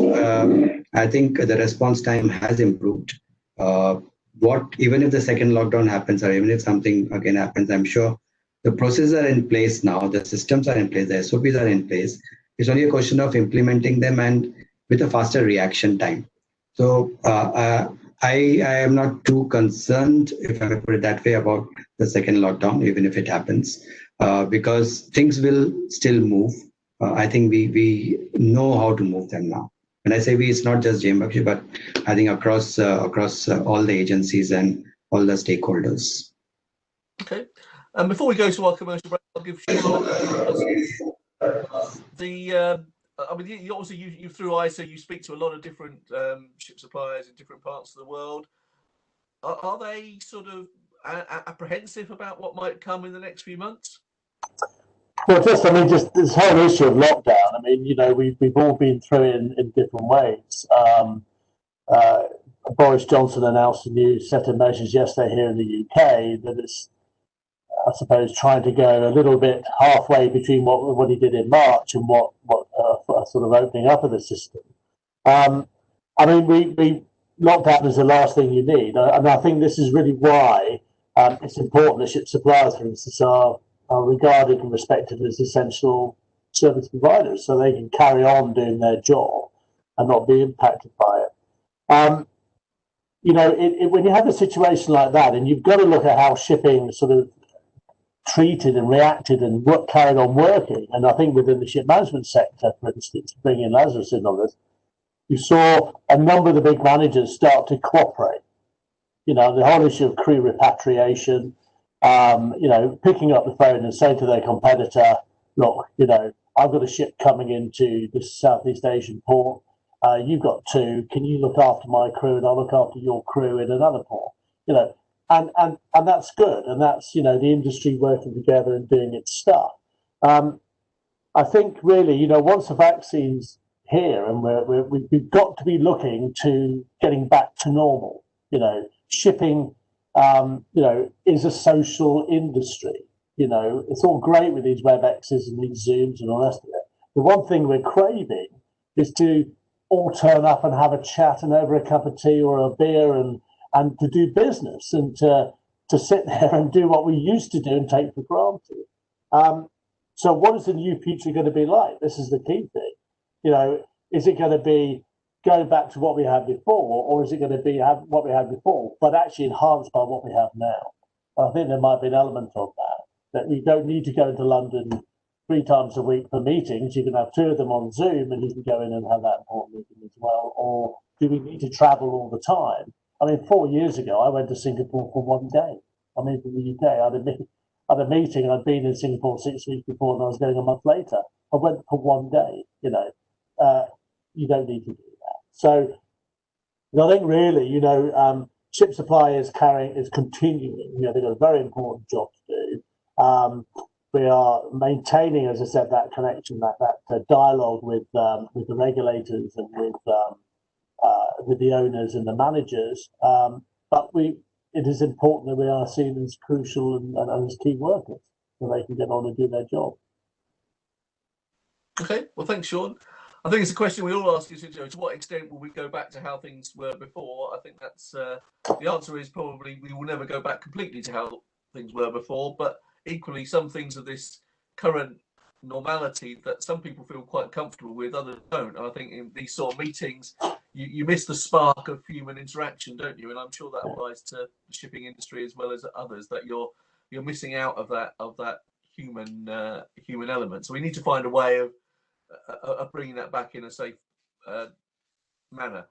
I think the response time has improved. Even if the second lockdown happens, or even if something again happens, I'm sure the processes are in place now, the systems are in place, the SOPs are in place. It's only a question of implementing them and with a faster reaction time. So I am not too concerned, if I may put it that way, about the second lockdown, even if it happens, because things will still move. I think we know how to move them now. When I say we, it's not just JMWC, but I think across all the agencies and all the stakeholders. Okay. And before we go to our commercial break, I'll give Sean I mean, you obviously you through ISA, you speak to a lot of different ship suppliers in different parts of the world. Are they sort of apprehensive about what might come in the next few months? Well, just this whole issue of lockdown. I mean, we've all been through it in different ways. Boris Johnson announced a new set of measures yesterday here in the UK that is, I suppose, trying to go a little bit halfway between what he did in March and what sort of opening up of the system. I mean, we lockdown is the last thing you need, and I think this is really why it's important that ship suppliers, for instance, are regarded and respected as essential service providers, so they can carry on doing their job and not be impacted by it. When you have a situation like that, and you've got to look at how shipping sort of treated and reacted and carried on working, and I think within the ship management sector, for instance, bringing Lazarus in on this, you saw a number of the big managers start to cooperate. The whole issue of crew repatriation, picking up the phone and saying to their competitor, look, I've got a ship coming into this Southeast Asian port. You've got two. Can you look after my crew, and I'll look after your crew in another port? And that's good, and that's the industry working together and doing its stuff. I think really, once the vaccine's here, and we've got to be looking to getting back to normal. Shipping, is a social industry. It's all great with these WebExes and these Zooms and all the rest of it. The one thing we're craving is to all turn up and have a chat and over a cup of tea or a beer and to do business and to sit there and do what we used to do and take for granted. So what is the new future going to be like? This is the key thing. Is it going to be going back to what we had before, or is it going to be what we had before, but actually enhanced by what we have now? I think there might be an element of that you don't need to go into London 3 times a week for meetings. You can have 2 of them on Zoom, and you can go in and have that important meeting as well. Or do we need to travel all the time? I mean, 4 years ago, I went to Singapore for 1 day. I mean, from the UK, I had a meeting. I'd been in Singapore 6 weeks before, and I was going a month later. I went for 1 day. You don't need to do that. So I think really, ship supply is continuing. They've got a very important job to do. We are maintaining, as I said, that connection, that dialogue with the regulators and with the owners and the managers. But it is important that we are seen as crucial and as key workers, so they can get on and do their job. Okay, well, thanks, Sean. I think it's a question we all ask is, to what extent will we go back to how things were before? I think that's the answer is probably we will never go back completely to how things were before, but equally some things of this current normality that some people feel quite comfortable with, others don't. And I think in these sort of meetings, you miss the spark of human interaction, don't you? And I'm sure that applies to the shipping industry as well as others, that you're missing out of that human element. So we need to find a way of bringing that back in a safe manner.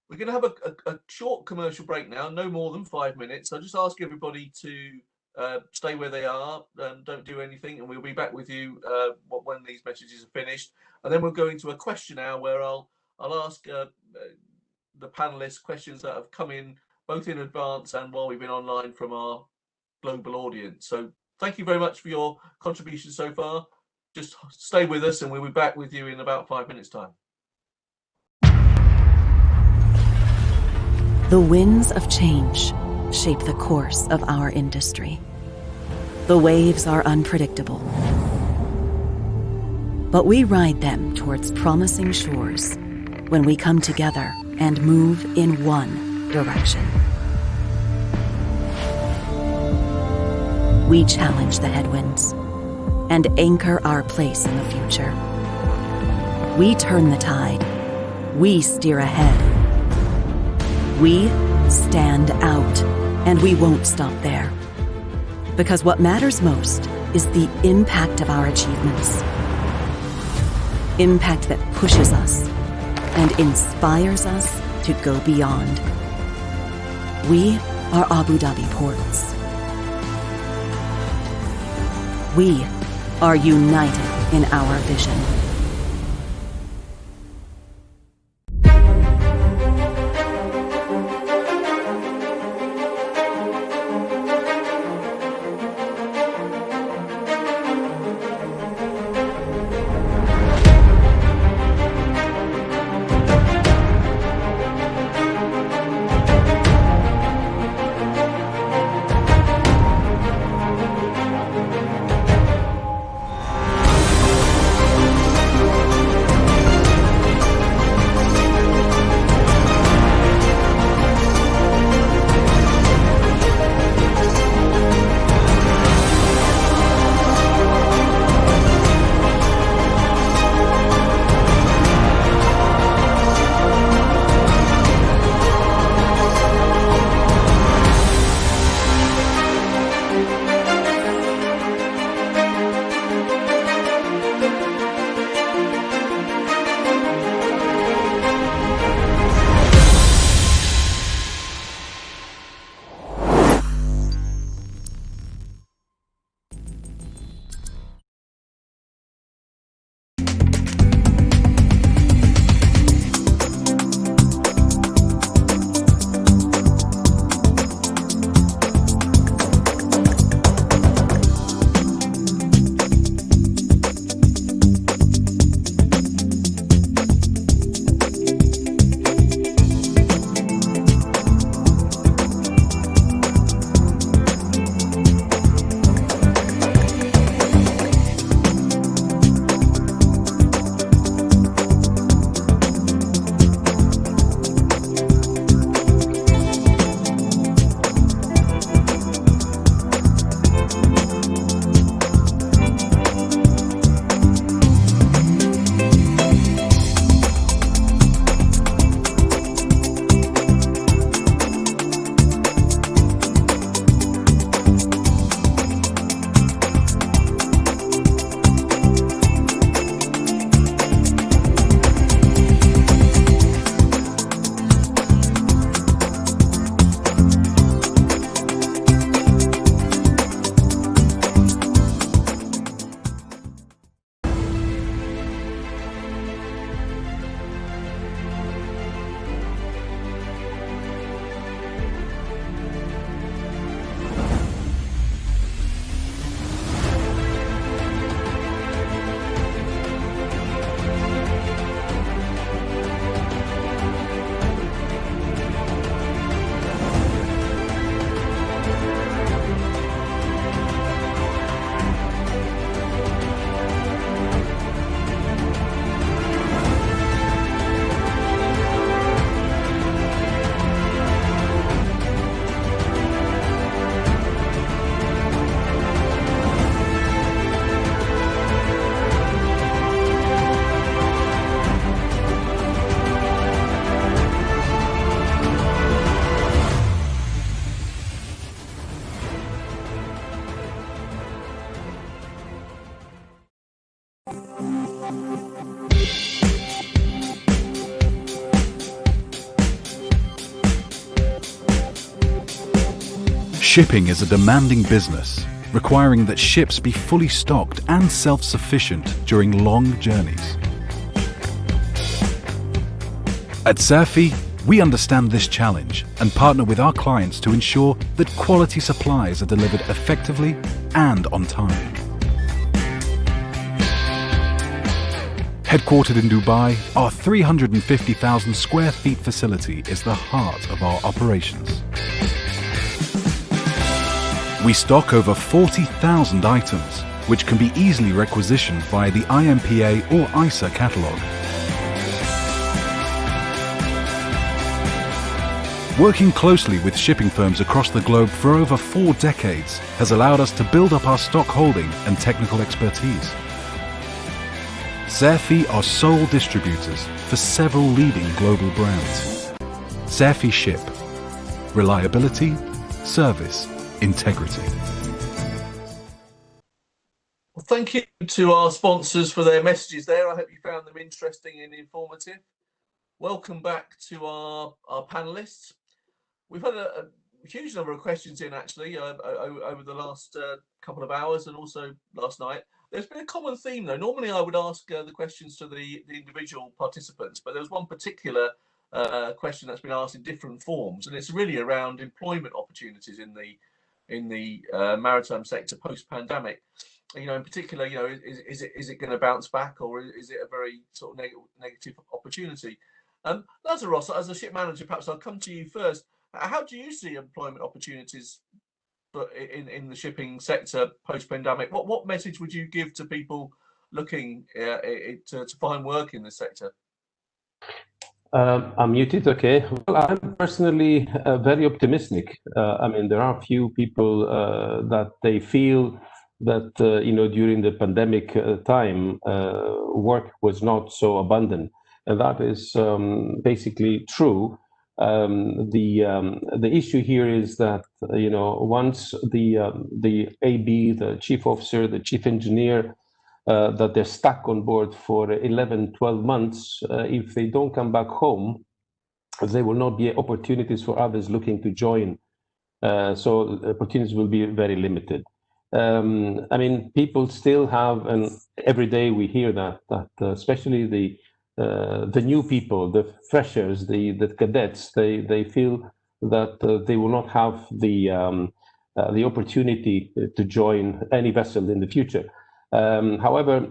We're going to have a short commercial break now, no more than 5 minutes. I'll just ask everybody to stay where they are and don't do anything, and we'll be back with you when these messages are finished. And then we'll go into a question hour where I'll ask the panelists questions that have come in both in advance and while we've been online from our global audience. So thank you very much for your contribution so far. Just stay with us and we'll be back with you in about 5 minutes' time. The winds of change shape the course of our industry. The waves are unpredictable, but we ride them towards promising shores when we come together and move in one direction. We challenge the headwinds and anchor our place in the future. We turn the tide. We steer ahead. We stand out, and we won't stop there. Because what matters most is the impact of our achievements. Impact that pushes us, and inspires us to go beyond. We are Abu Dhabi Ports. We are united in our vision. Shipping is a demanding business, requiring that ships be fully stocked and self-sufficient during long journeys. At Surfy, we understand this challenge and partner with our clients to ensure that quality supplies are delivered effectively and on time. Headquartered in Dubai, our 350,000 square feet facility is the heart of our operations. We stock over 40,000 items, which can be easily requisitioned via the IMPA or ISA catalogue. Working closely with shipping firms across the globe for over 4 decades has allowed us to build up our stock holding and technical expertise. Surfy are sole distributors for several leading global brands. Surfy Ship. Reliability, service, integrity. Well, thank you to our sponsors for their messages there. I hope you found them interesting and informative. welcome back to our panellists. We've had a huge number of questions in actually over the last couple of hours and also last night. There's been a common theme though. Normally I would ask the questions to the individual participants, but there's one particular question that's been asked in different forms, and it's really around employment opportunities in the maritime sector post-pandemic. You know, in particular, you know, is it going to bounce back, or is it a very sort of negative opportunity? Lazaros, as a ship manager, perhaps I'll come to you first. How do you see employment opportunities in the shipping sector post-pandemic? What message would you give to people looking to find work in this sector? I'm muted, okay. Well, I'm personally very optimistic. I mean, there are a few people that they feel that, you know, during the pandemic time, work was not so abundant. And that is basically true. The issue here is that, you know, once the AB, the chief officer, the chief engineer, that they're stuck on board for 11, 12 months, if they don't come back home, there will not be opportunities for others looking to join. So opportunities will be very limited. I mean, people still have, and every day we hear that especially the new people, the freshers, the cadets, they feel that they will not have the opportunity to join any vessel in the future. However,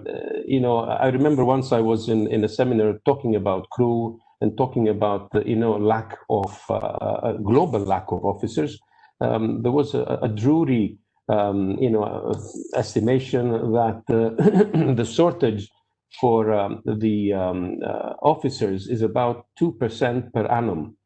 you know, I remember once I was in a seminar talking about crew and talking about the, you know, lack of a global lack of officers. There was a Drury, you know, estimation that the shortage for the officers is about 2% per annum,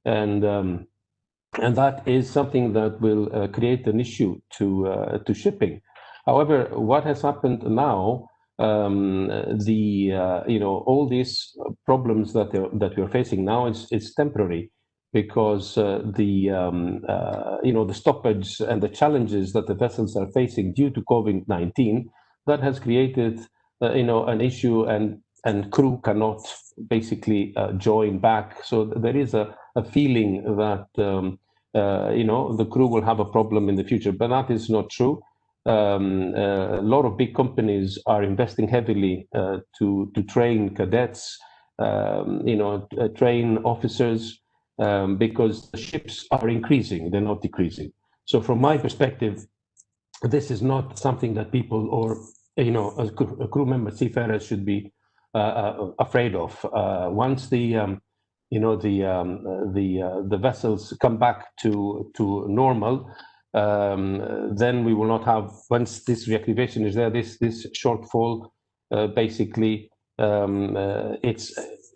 and that is something that will create an issue to shipping. However, what has happened now, you know, all these problems that we're facing now is temporary, because you know, the stoppage and the challenges that the vessels are facing due to COVID-19, that has created you know, an issue, and crew cannot basically join back. So there is a feeling that you know, the crew will have a problem in the future, but that is not true. A lot of big companies are investing heavily to train cadets, you know, train officers, because the ships are increasing, they're not decreasing. So from my perspective, this is not something that people, or, you know, a crew member, seafarers, should be afraid of. Once the you know, the vessels come back to normal, then we will not have, once this reactivation is there, this shortfall, basically,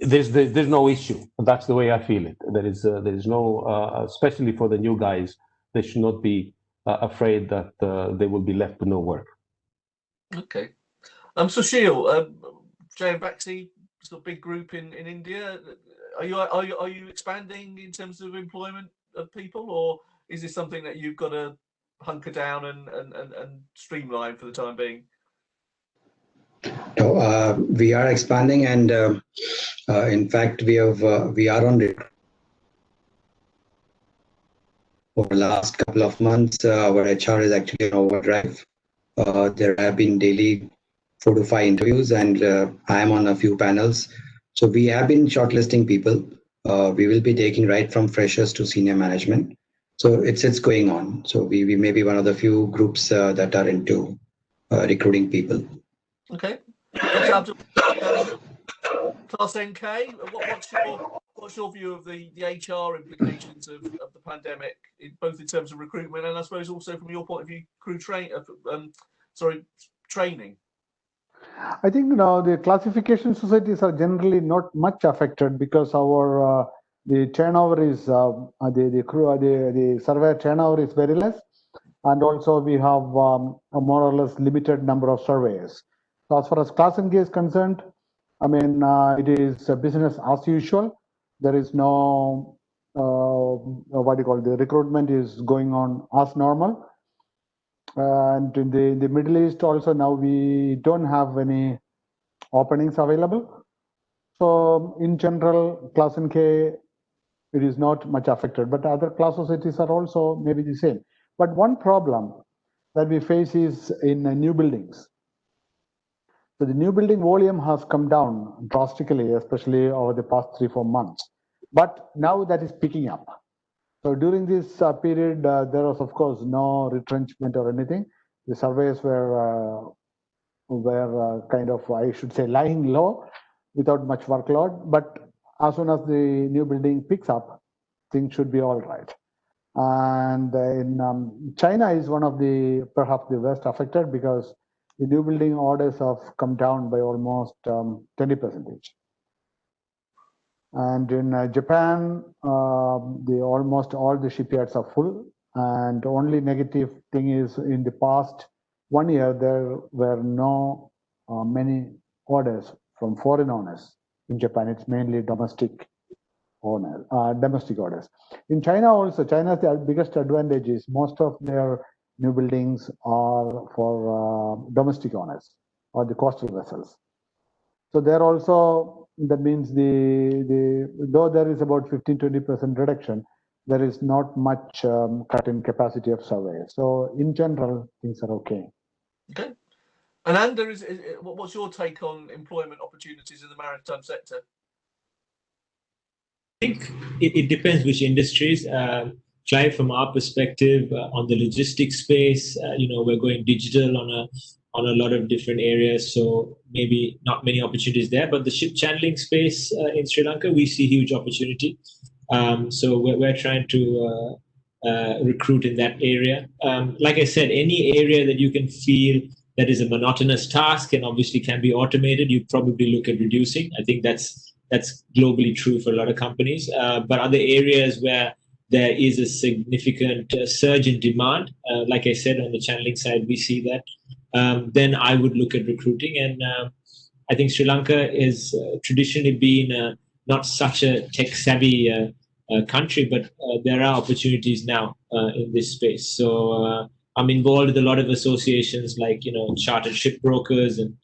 there's no issue. That's the way I feel it. There is no, especially for the new guys, they should not be afraid that they will be left with no work. Okay. Sushil, Jay and Baxi, sort of big group in India. Are you expanding in terms of employment of people, or is this something that you've got to hunker down and streamline for the time being? No, we are expanding, and in fact, we are on it. Over the last couple of months, our HR is actually on overdrive. There have been daily 4 to 5 interviews, and I am on a few panels. So we have been shortlisting people. We will be taking right from freshers to senior management. So it's going on. So we may be one of the few groups that are into recruiting people. Okay. Class NK, what's your view of the HR implications of the pandemic, both in terms of recruitment and I suppose also from your point of view, crew training? I think, you know, the classification societies are generally not much affected, because our the turnover is the surveyor turnover is very less, and also we have a more or less limited number of surveyors. So as far as Class NK is concerned, I mean, it is a business as usual. There is no what do you call, the recruitment is going on as normal. And in the Middle East also, now we don't have any openings available. So in general, class NK, it is not much affected, but other class societies are also maybe the same. But one problem that we face is in new buildings. So the new building volume has come down drastically, especially over the past 3-4 months. But now that is picking up. So during this period, there was, of course, no retrenchment or anything. The surveys were kind of, I should say, lying low without much workload. But as soon as the new building picks up, things should be all right. And in China is one of the perhaps the worst affected, because the new building orders have come down by almost 20%. And in Japan, almost all the shipyards are full. And the only negative thing is, in the past 1 year, there were no many orders from foreign owners in Japan. It's mainly domestic orders. In China also, China's the biggest advantage is most of their new buildings are for domestic owners or the coastal vessels. So there also, that means though there is about 15-20% reduction, there is not much cut in capacity of surveyors. So in general, things are okay. Okay. Ananda, what's your take on employment opportunities in the maritime sector? I think it depends which industries. Clive, from our perspective, on the logistics space, we're going digital on a lot of different areas, so maybe not many opportunities there. But the ship channeling space in Sri Lanka, we see huge opportunity. So we're trying to recruit in that area. Like I said, any area that you can feel that is a monotonous task and obviously can be automated, you probably look at reducing. I think that's globally true for a lot of companies. But other areas where there is a significant surge in demand, like I said, on the channeling side, we see that. Then I would look at recruiting. And I think Sri Lanka is traditionally been not such a tech-savvy country, but there are opportunities now in this space. So I'm involved with a lot of associations like, Chartered Shipbrokers and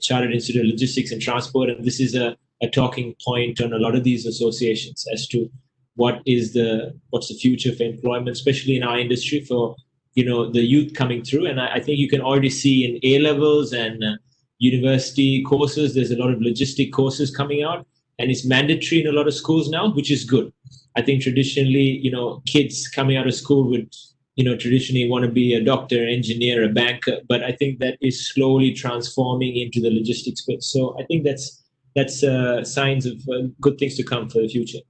Chartered Institute of Logistics and Transport. And this is a talking point on a lot of these associations as to what's the future for employment, especially in our industry, for the youth coming through. And I think you can already see in A levels and university courses, there's a lot of logistic courses coming out, and it's mandatory in a lot of schools now, which is good. I think traditionally, kids coming out of school would traditionally want to be a doctor, engineer, a banker, but I think that is slowly transforming into the logistics space. So I think that's signs of good things to come for the future.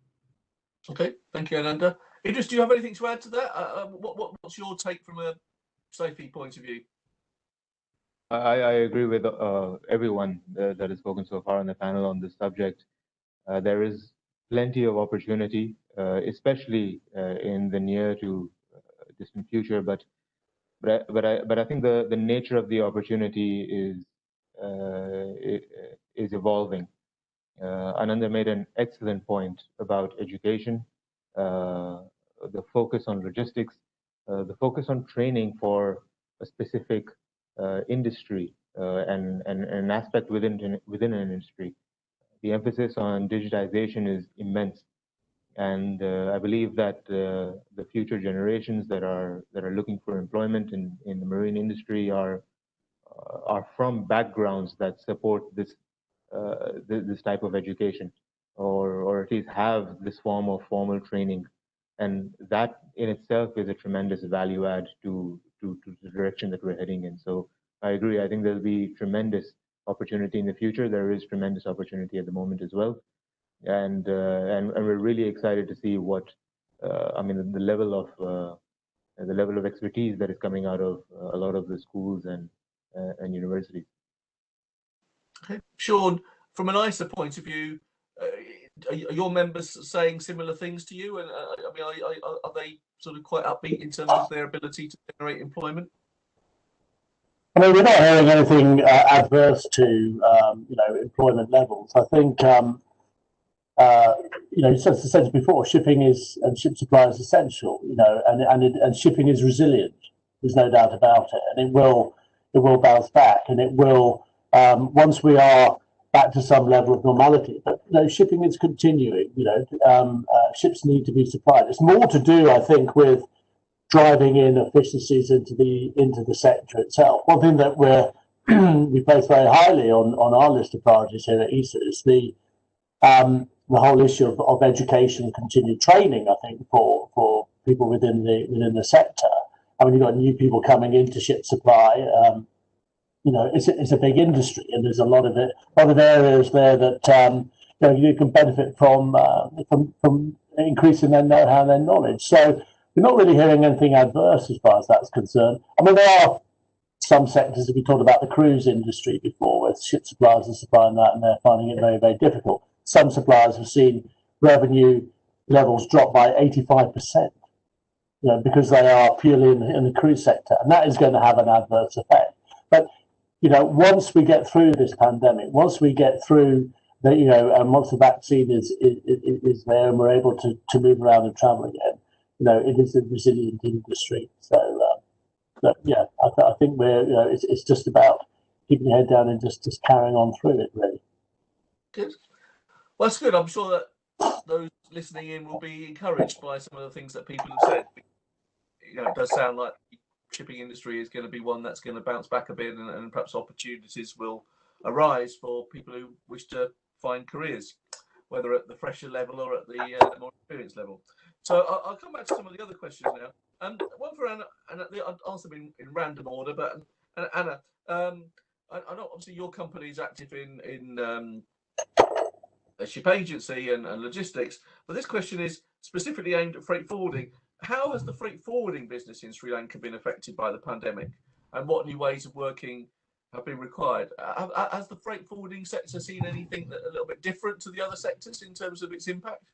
Okay, thank you, Ananda. Idris, do you have anything to add to that? What's your take from a safety point of view? I agree with everyone that has spoken so far on the panel on this subject. There is plenty of opportunity, especially in the near to distant future. But I think the nature of the opportunity is evolving. Ananda made an excellent point about education, the focus on logistics, the focus on training for a specific industry and an aspect within an industry. The emphasis on digitization is immense, and I believe that the future generations that are looking for employment in the marine industry are from backgrounds that support this type of education, or at least have this form of formal training, and that in itself is a tremendous value add to the direction that we're heading in. So I agree. I think there'll be tremendous opportunity in the future. There is tremendous opportunity at the moment as well, and we're really excited to see what the level of expertise that is coming out of a lot of the schools and universities. Okay, Sean, from an ISA point of view, are your members saying similar things to you? And are they sort of quite upbeat in terms of their ability to generate employment? We're not hearing anything adverse to employment levels. I think as I said before, shipping and ship supply is essential. And shipping is resilient. There's no doubt about it, and it will bounce back, and it will once we are back to some level of normality. But shipping is continuing. Ships need to be supplied. It's more to do, I think, with driving in efficiencies into the sector itself. One thing that we place very highly on our list of priorities here at ESA is the whole issue of education and continued training. I think for people within the sector. I mean, you've got new people coming into ship supply. It's a big industry, and there's a lot of areas there that you can benefit from increasing their know-how and their knowledge. So we're not really hearing anything adverse as far as that's concerned. I mean, there are some sectors, we talked about the cruise industry before, where ship suppliers are supplying that, and they're finding it very, very difficult. Some suppliers have seen revenue levels drop by 85%, because they are purely in the cruise sector, and that is going to have an adverse effect. But once we get through this pandemic, once we get through and once the vaccine is there and we're able to move around and travel again, it is a resilient industry. So yeah, I think it's just about keeping your head down and just carrying on through it, really. Good. Well, that's good. I'm sure that those listening in will be encouraged by some of the things that people have said. It does sound like the shipping industry is going to be one that's going to bounce back a bit, and perhaps opportunities will arise for people who wish to find careers, whether at the fresher level or at the more experienced level. So I'll come back to some of the other questions now. One for Anna, and I'll answer them in random order. But Anna, I know obviously your company is active in a ship agency and logistics, but this question is specifically aimed at freight forwarding. How has the freight forwarding business in Sri Lanka been affected by the pandemic, and what new ways of working have been required? Has the freight forwarding sector seen anything that a little bit different to the other sectors in terms of its impact?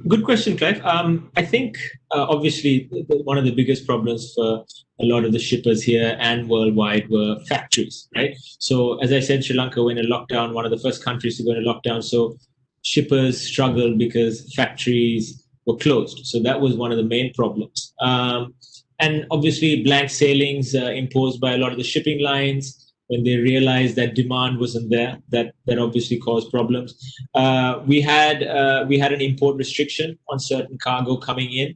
Good question, Clive. I think obviously one of the biggest problems for a lot of the shippers here and worldwide were factories, right? So as I said, Sri Lanka went in lockdown, one of the first countries to go into lockdown. So shippers struggled because factories were closed. So that was one of the main problems. And obviously blank sailings imposed by a lot of the shipping lines. When they realized that demand wasn't there, that obviously caused problems. We had an import restriction on certain cargo coming in,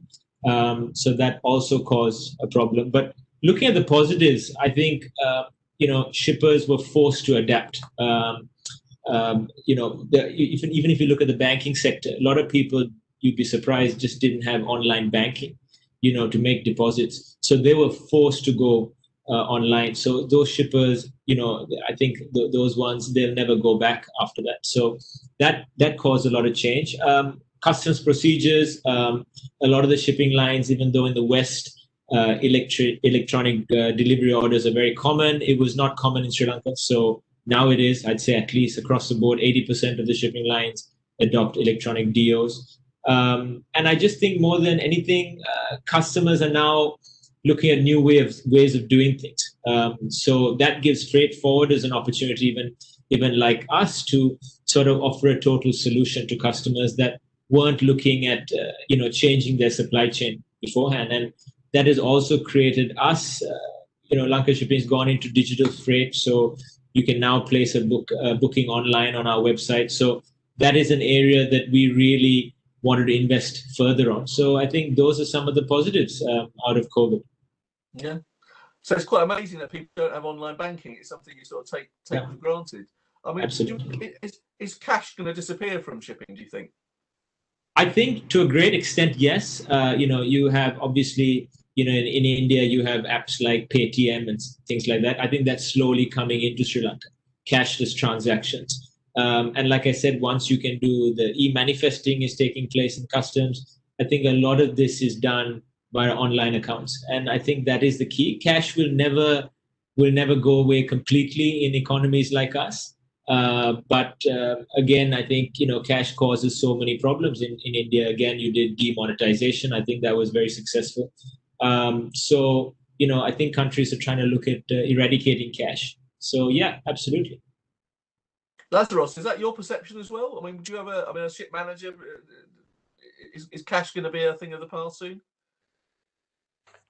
so that also caused a problem. But looking at the positives, I think shippers were forced to adapt. Even if you look at the banking sector, a lot of people, you'd be surprised, just didn't have online banking, to make deposits. So they were forced to go online. So those shippers, I think those ones, they'll never go back after that. So that caused a lot of change. Customs procedures, a lot of the shipping lines, even though in the West, electronic delivery orders are very common, it was not common in Sri Lanka. So now it is, I'd say at least across the board, 80% of the shipping lines adopt electronic DOs. And I just think more than anything, customers are now looking at new ways of doing things. So that gives freight forwarders an opportunity, even like us, to sort of offer a total solution to customers that weren't looking at changing their supply chain beforehand. And that has also created us, Lanka Shipping has gone into digital freight, so you can now place a booking online on our website. So that is an area that we really wanted to invest further on. So I think those are some of the positives out of COVID. Yeah, so it's quite amazing that people don't have online banking. It's something you sort of take for granted. I mean, is cash going to disappear from shipping, do you think? I think to a great extent, yes. You have obviously, in India, you have apps like Paytm and things like that. I think that's slowly coming into Sri Lanka, cashless transactions. And like I said, once you can do the e-manifesting is taking place in customs, I think a lot of this is done via online accounts. And I think that is the key. Cash will never go away completely in economies like us. But again, I think, cash causes so many problems in India. Again, you did demonetization. I think that was very successful. So, I think countries are trying to look at eradicating cash. So, yeah, absolutely. Lazarus, is that your perception as well? I mean, would you have a ship manager? Is cash going to be a thing of the past soon?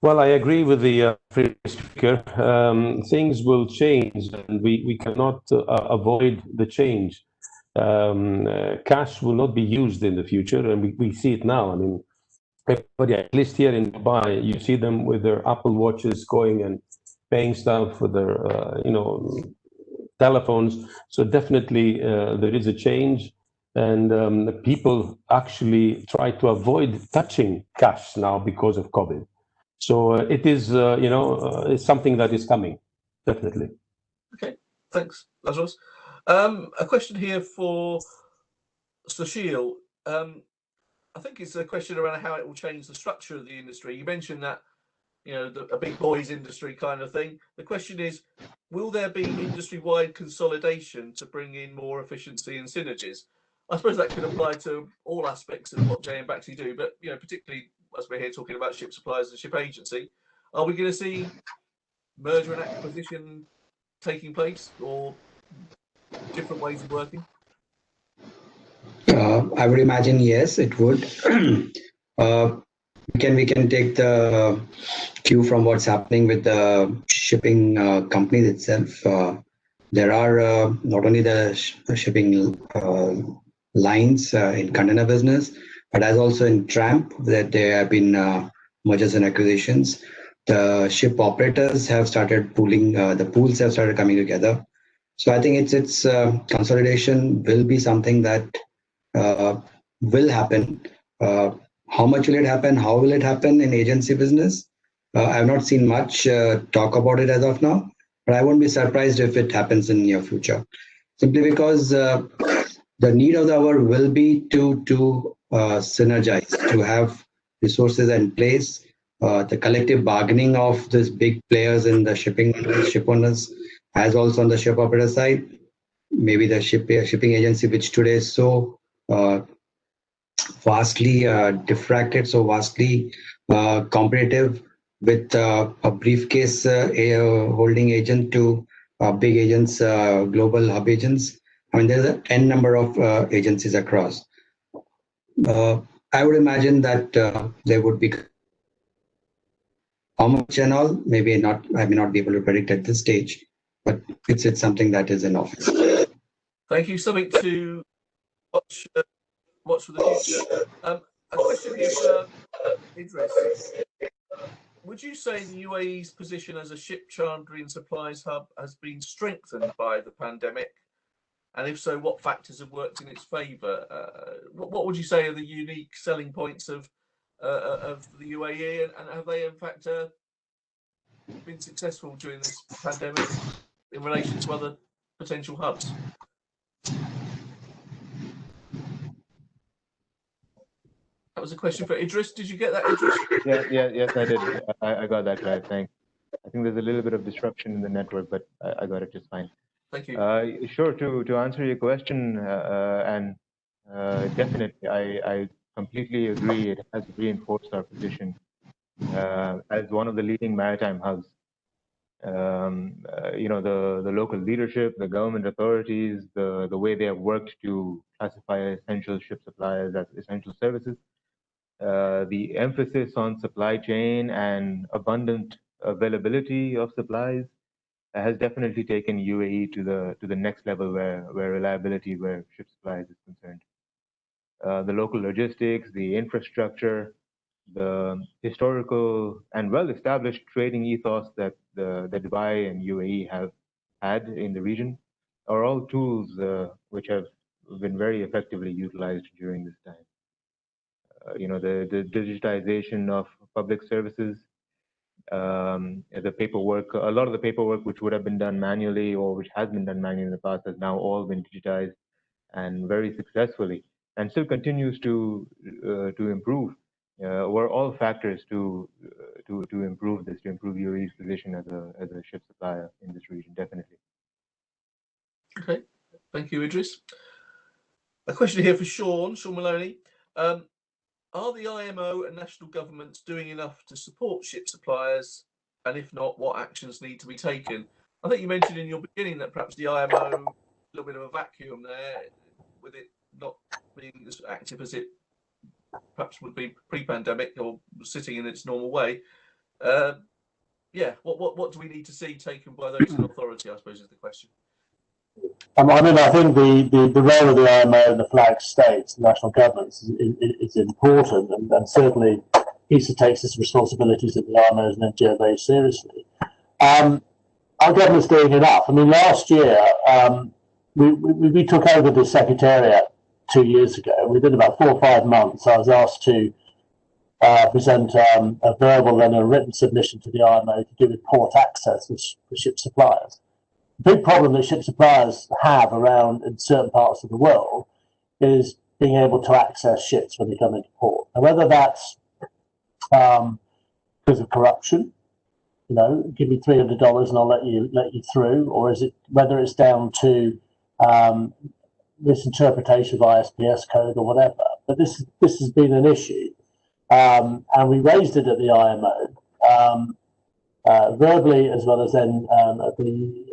Well, I agree with the previous speaker. Things will change, and we cannot avoid the change. Cash will not be used in the future, and we see it now. I mean, everybody, at least here in Dubai, you see them with their Apple watches going and paying stuff with their, telephones. So definitely there is a change, and people actually try to avoid touching cash now because of COVID. So it is, it's something that is coming, definitely. Okay, thanks, Lazarus. A question here for Sushil. I think it's a question around how it will change the structure of the industry. You mentioned that, a big boys industry kind of thing. The question is, will there be industry-wide consolidation to bring in more efficiency and synergies? I suppose that could apply to all aspects of what JM Baxi do, but particularly as we're here talking about ship suppliers and ship agency, are we going to see merger and acquisition taking place, or different ways of working? I would imagine yes, it would. We can take the cue from what's happening with the shipping companies itself. There are not only the shipping lines in container business, but as also in tramp, that there have been mergers and acquisitions. The ship operators have started pooling, the pools have started coming together. So I think it's consolidation will be something that will happen. How much will it happen? How will it happen in agency business? I have not seen much talk about it as of now, but I won't be surprised if it happens in near future. Simply because the need of the hour will be to synergize, to have resources in place. The collective bargaining of these big players in the ship owners, as also on the ship operator side, maybe the shipping agency, which today is so vastly diffracted, so vastly competitive with a briefcase holding agent to big agents, global hub agents. I mean, there's an N number of agencies across. I would imagine that there would be how much and all, maybe not. I may not be able to predict at this stage, but it's something that is in office. Thank you. Something to watch for the future. A question here for Idris. Would you say the UAE's position as a ship chartering and supplies hub has been strengthened by the pandemic? And if so, what factors have worked in its favour? What would you say are the unique selling points of the UAE, and have they in fact been successful during this pandemic in relation to other potential hubs? That was a question for Idris. Did you get that, Idris? Yes, I did. I got that, Clive. Thanks. I think there's a little bit of disruption in the network, but I got it just fine. Thank you. Sure. To answer your question, and definitely, I completely agree. It has reinforced our position as one of the leading maritime hubs. The local leadership, the government authorities, the way they have worked to classify essential ship suppliers as essential services, the emphasis on supply chain and abundant availability of supplies has definitely taken UAE to the next level where reliability, where ship supplies is concerned. The local logistics, the infrastructure, the historical and well-established trading ethos that the Dubai and UAE have had in the region are all tools which have been very effectively utilized during this time. The digitization of public services, the paperwork, a lot of the paperwork which would have been done manually or which has been done manually in the past has now all been digitized and very successfully, and still continues to improve. Were all factors to improve this, to improve UAE's position as a ship supplier in this region, definitely. Okay, thank you, Idris. A question here for Sean Maloney. Are the IMO and national governments doing enough to support ship suppliers? And if not, what actions need to be taken? I think you mentioned in your beginning that perhaps the IMO, a little bit of a vacuum there, with it not being as active as it perhaps would be pre-pandemic or sitting in its normal way. Yeah, what do we need to see taken by those in authority, I suppose, is the question. I mean, I think the role of the IMO and the flag states, the national governments, is important, and certainly ESA takes its responsibilities at the IMO and NGO very seriously. Our government's doing enough. I mean, last year, we took over the Secretariat 2 years ago. Within about 4 or 5 months, I was asked to present a verbal and a written submission to the IMO to do with port access for ship suppliers. The big problem that ship suppliers have around in certain parts of the world is being able to access ships when they come into port. And whether that's because of corruption, you know, give me $300 and I'll let you through, or is it whether it's down to misinterpretation of ISPS code or whatever. But this has been an issue, and we raised it at the IMO verbally, as well as then at the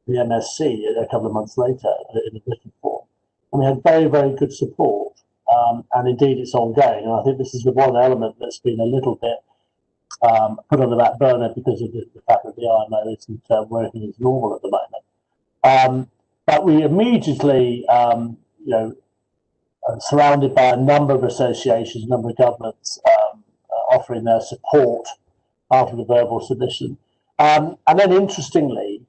MSC a couple of months later in a written form. And we had very, very good support, and indeed it's ongoing. And I think this is the one element that's been a little bit put on the back burner because of the fact that the IMO isn't working as normal at the moment. But we immediately, surrounded by a number of associations, a number of governments offering their support after the verbal submission. And then interestingly,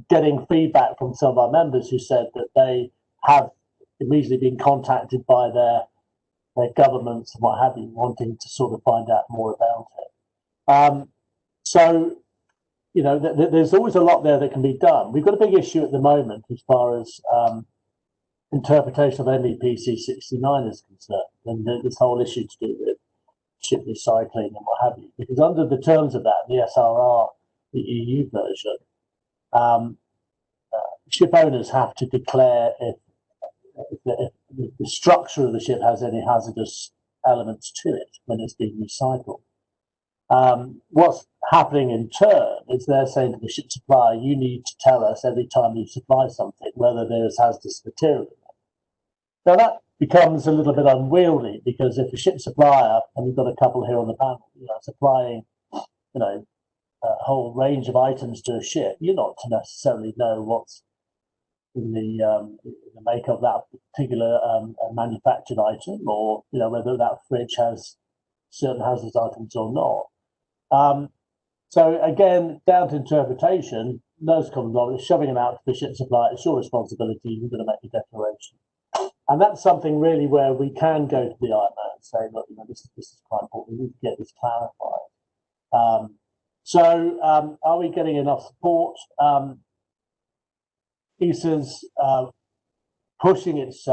getting feedback from some of our members who said that they have immediately been contacted by their governments and what have you, wanting to sort of find out more about it. So, you know, there's always a lot there that can be done. We've got a big issue at the moment as far as interpretation of MEPC 69 is concerned, and this whole issue to do with ship recycling and what have you. Because under the terms of that, the SRR, the EU version, ship owners have to declare if the structure of the ship has any hazardous elements to it when it's being recycled. What's happening in turn is they're saying to the ship supplier, you need to tell us every time you supply something whether there's hazardous material in it. Now that becomes a little bit unwieldy, because if a ship supplier, and we've got a couple here on the panel, you know, supplying, you know, a whole range of items to a ship, you're not to necessarily know what's in the make of that particular manufactured item, or, you know, whether that fridge has certain hazardous items or not. So again, down to interpretation, those common knowledge, shoving them out to the ship supplier, it's your responsibility, you're going to make a declaration. And that's something really where we can go to the IMO and say, look, you know, this is quite important, we need to get this clarified. So are we getting enough support? ESA's pushing its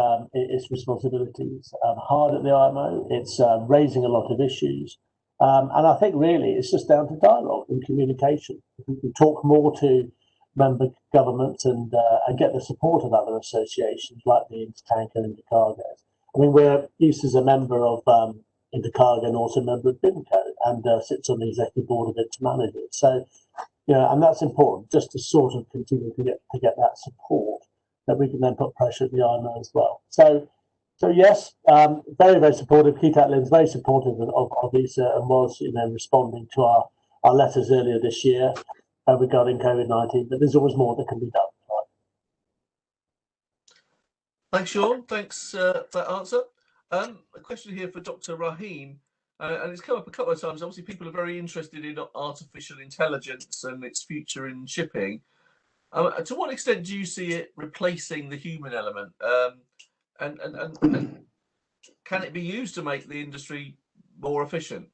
responsibilities hard at the IMO. It's raising a lot of issues. And I think really it's just down to dialogue and communication. If we can talk more to member governments and get the support of other associations like the Intertanker and Intercargos. I mean, ESA's a member of Intercargo and also a member of BIMCO, and sits on the executive board of Intermanager. So, you know, and that's important, just to sort of continue to get that support that we can then put pressure at the IMO as well. So yes, very, very supportive. Ketat Lynn's very supportive of ESA and was, you know, responding to our letters earlier this year regarding COVID-19, but there's always more that can be done. Right? Thanks, Sean. Thanks for that answer. A question here for Dr. Rahim, and it's come up a couple of times. Obviously, people are very interested in artificial intelligence and its future in shipping. To what extent do you see it replacing the human element? And can it be used to make the industry more efficient?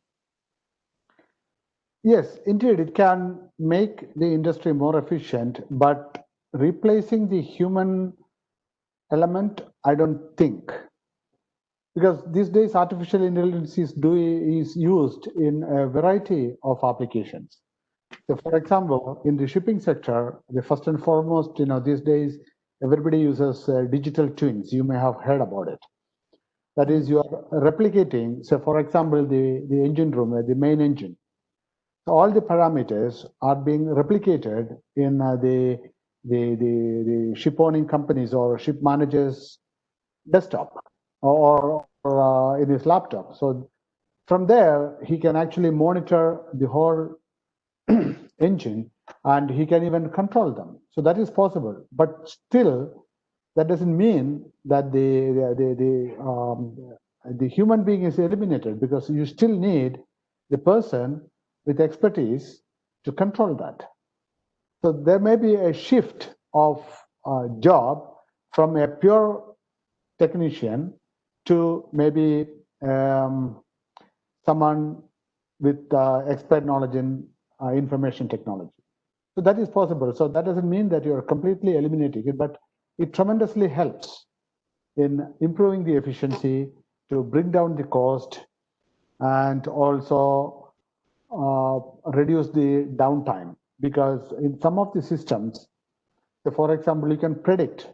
Yes, indeed, it can make the industry more efficient, but replacing the human element, I don't think. Because these days, artificial intelligence is used in a variety of applications. So, for example, in the shipping sector, the first and foremost, you know, these days, everybody uses digital twins. You may have heard about it. That is, you are replicating, so for example, the engine room, the main engine. So all the parameters are being replicated in the ship owning companies or ship managers' desktop or in his laptop. So from there, he can actually monitor the whole engine, and he can even control them. So that is possible. But still, that doesn't mean that the human being is eliminated, because you still need the person with expertise to control that. So there may be a shift of job from a pure technician to maybe someone with expert knowledge in information technology. So that is possible. So that doesn't mean that you're completely eliminating it, but it tremendously helps in improving the efficiency, to bring down the cost, and also reduce the downtime. Because in some of the systems, so for example, you can predict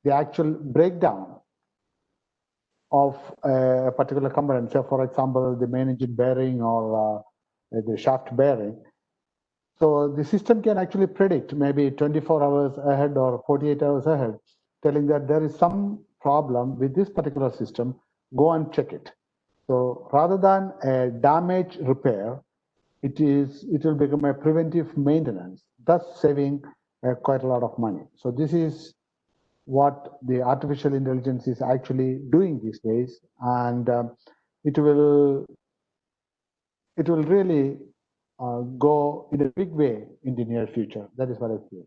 the actual breakdown of a particular component. So for example, the main engine bearing or the shaft bearing. So the system can actually predict maybe 24 hours ahead or 48 hours ahead, telling that there is some problem with this particular system, go and check it. So rather than a damage repair, it will become a preventive maintenance, thus saving quite a lot of money. So this is what the artificial intelligence is actually doing these days, and it will really go in a big way in the near future. That is what I feel.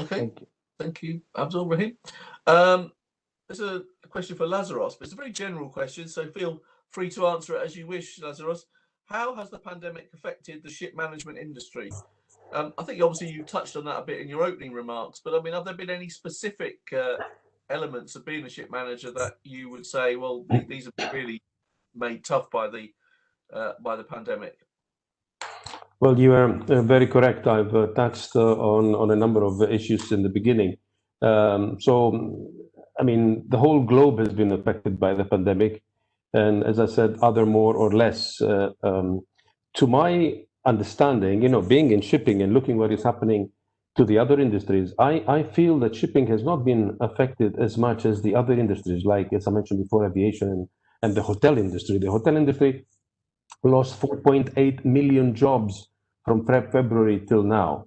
Okay. Thank you. Thank you, Abdul Rahim. There's a question for Lazaros, but it's a very general question, so feel free to answer it as you wish, Lazaros. How has the pandemic affected the ship management industry? I think obviously you touched on that a bit in your opening remarks, but I mean, have there been any specific elements of being a ship manager that you would say, well, these are really made tough by the pandemic? Well, you are very correct. I've touched on a number of issues in the beginning. I mean, the whole globe has been affected by the pandemic, and as I said, other more or less. To my understanding, being in shipping and looking what is happening to the other industries, I feel that shipping has not been affected as much as the other industries, like, as I mentioned before, aviation and the hotel industry. The hotel industry lost 4.8 million jobs from February till now.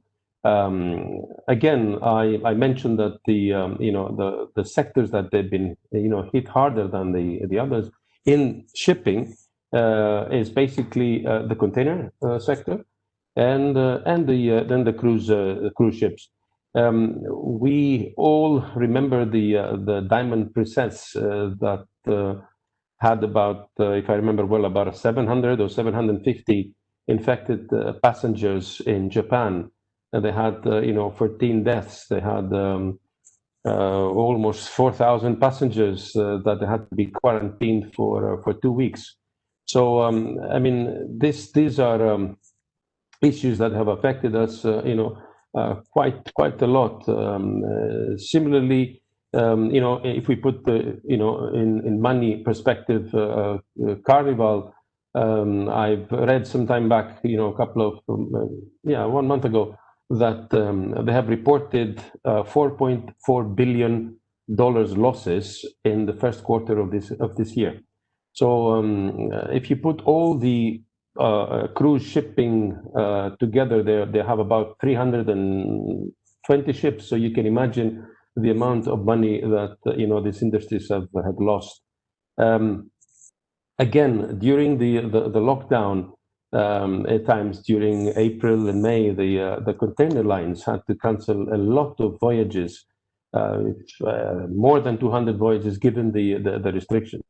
Again, I mentioned that the sectors that they've been hit harder than the others in shipping is basically the container sector and then the cruise ships. We all remember the Diamond Princess that had about, if I remember well, about 700 or 750 infected passengers in Japan. And they had 14 deaths. They had almost 4,000 passengers that they had to be quarantined for 2 weeks. So I mean, these are issues that have affected us, quite a lot. Similarly, if we put the in money perspective, Carnival. I've read some time back, a couple of 1 month ago, that they have reported $4.4 billion losses in the first quarter of this year. So if you put all the cruise shipping together, they have about 320 ships. So you can imagine the amount of money that these industries have lost. Again, during the lockdown, at times during April and May, the container lines had to cancel a lot of voyages, more than 200 voyages, given the restrictions.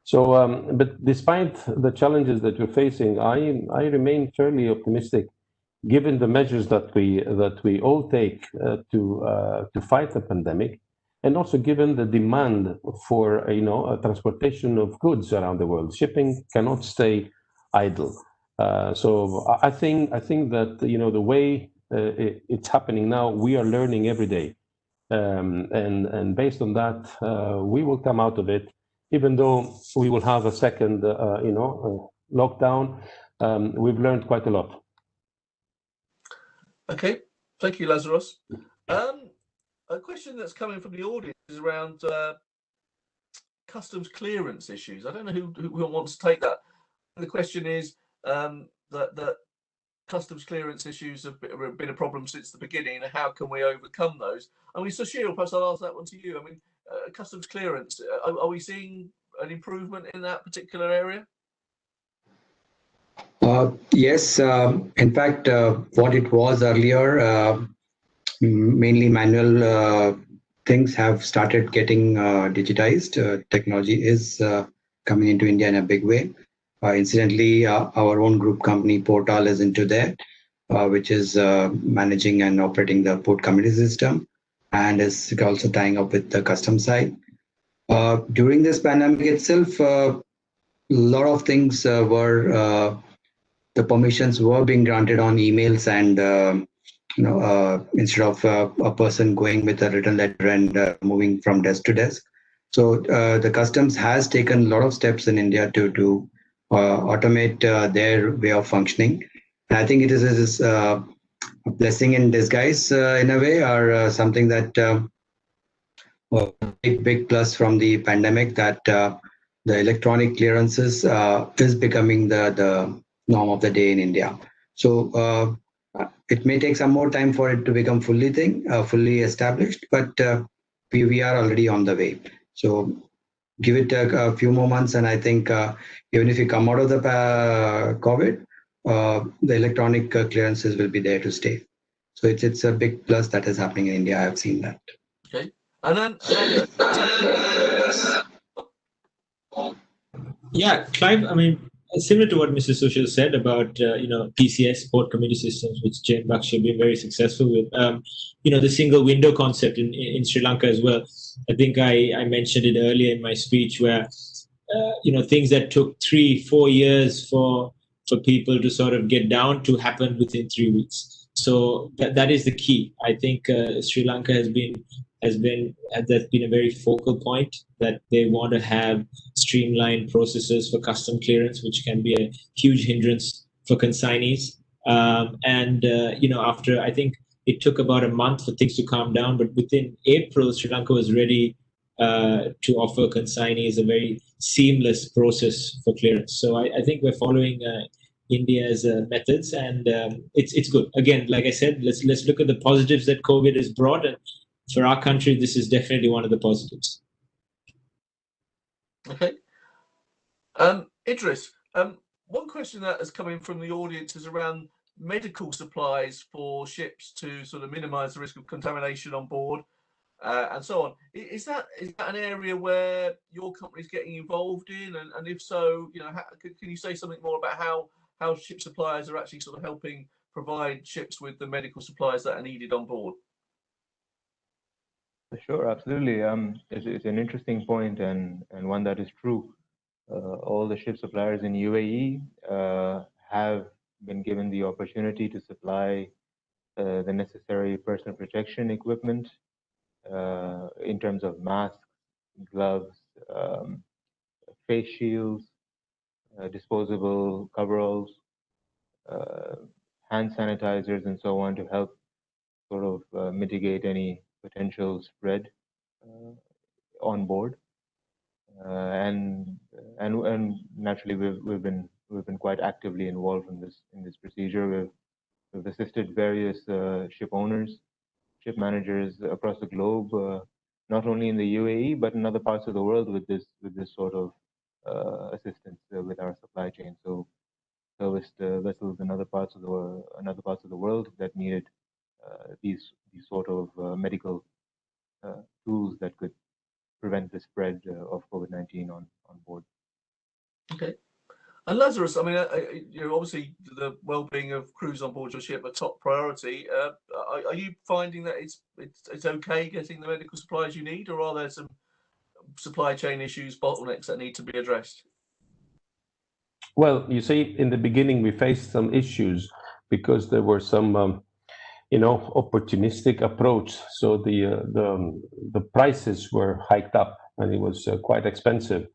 So, but despite the challenges that we're facing, I remain fairly optimistic, given the measures that we all take to fight the pandemic, and also given the demand for transportation of goods around the world. Shipping cannot stay idle. So I think that the way it's happening now, we are learning every day, and based on that, we will come out of it. Even though we will have a second, lockdown, we've learned quite a lot. Okay, thank you, Lazaros. A question that's coming from the audience is around customs clearance issues. I don't know who wants to take that. the question is that customs clearance issues have been a problem since the beginning, and how can we overcome those? I mean, so Sheil, perhaps I'll ask that one to you. I mean, customs clearance, are we seeing an improvement in that particular area? Yes, in fact, what it was earlier, mainly manual things have started getting digitized. Technology is coming into India in a big way. Incidentally, our own group company Portal is into that, which is managing and operating the port committee system, and is also tying up with the customs side. During this pandemic itself, a lot of things were the permissions were being granted on emails, and instead of a person going with a written letter and moving from desk to desk. So the customs has taken a lot of steps in India to automate their way of functioning. And I think it is a blessing in disguise in a way, or something that a big plus from the pandemic, that the electronic clearances is becoming the norm of the day in India. So it may take some more time for it to become fully established, but we are already on the way. So give it a few more months, and I think even if we come out of the COVID, the electronic clearances will be there to stay. So it's a big plus that is happening in India. I have seen that. Okay, and then yeah, Clive, I mean, similar to what Mr. Sushil said about PCS, port committee systems, which Jane Bakshi have been very successful with. The single window concept in Sri Lanka as well. I think I mentioned it earlier in my speech, where things that took 3-4 years for people to sort of get down to happen within 3 weeks. So that is the key. I think Sri Lanka has been a very focal point, that they want to have streamlined processes for custom clearance, which can be a huge hindrance for consignees. After, I think it took about a month for things to calm down, but within April, Sri Lanka was ready to offer consignees a very seamless process for clearance. So I think we're following India's methods, and it's good. Again, like I said, let's look at the positives that COVID has brought, and for our country, this is definitely one of the positives. Okay. Idris, one question that has come in from the audience is around medical supplies for ships to sort of minimize the risk of contamination on board, and so on. Is that an area where your company is getting involved in? And if so, can you say something more about how ship suppliers are actually sort of helping provide ships with the medical supplies that are needed on board? Sure, absolutely. It's an interesting point, and one that is true. All the ship suppliers in UAE have been given the opportunity to supply the necessary personal protection equipment in terms of masks, gloves, face shields, disposable coveralls, hand sanitizers, and so on, to help sort of mitigate any potential spread on board. And naturally, we've been quite actively involved in this procedure. We've assisted various ship owners, ship managers across the globe, not only in the UAE but in other parts of the world, with this sort of assistance with our supply chain. So serviced vessels in other parts of the world that needed these sort of medical tools that could prevent the spread of COVID-19 on board. Okay. And Lazarus, I mean, obviously the well-being of crews on board your ship a top priority. Are you finding that it's okay getting the medical supplies you need, or are there some supply chain issues, bottlenecks that need to be addressed? Well, you see, in the beginning we faced some issues because there were some opportunistic approach. So the prices were hiked up, and it was quite expensive.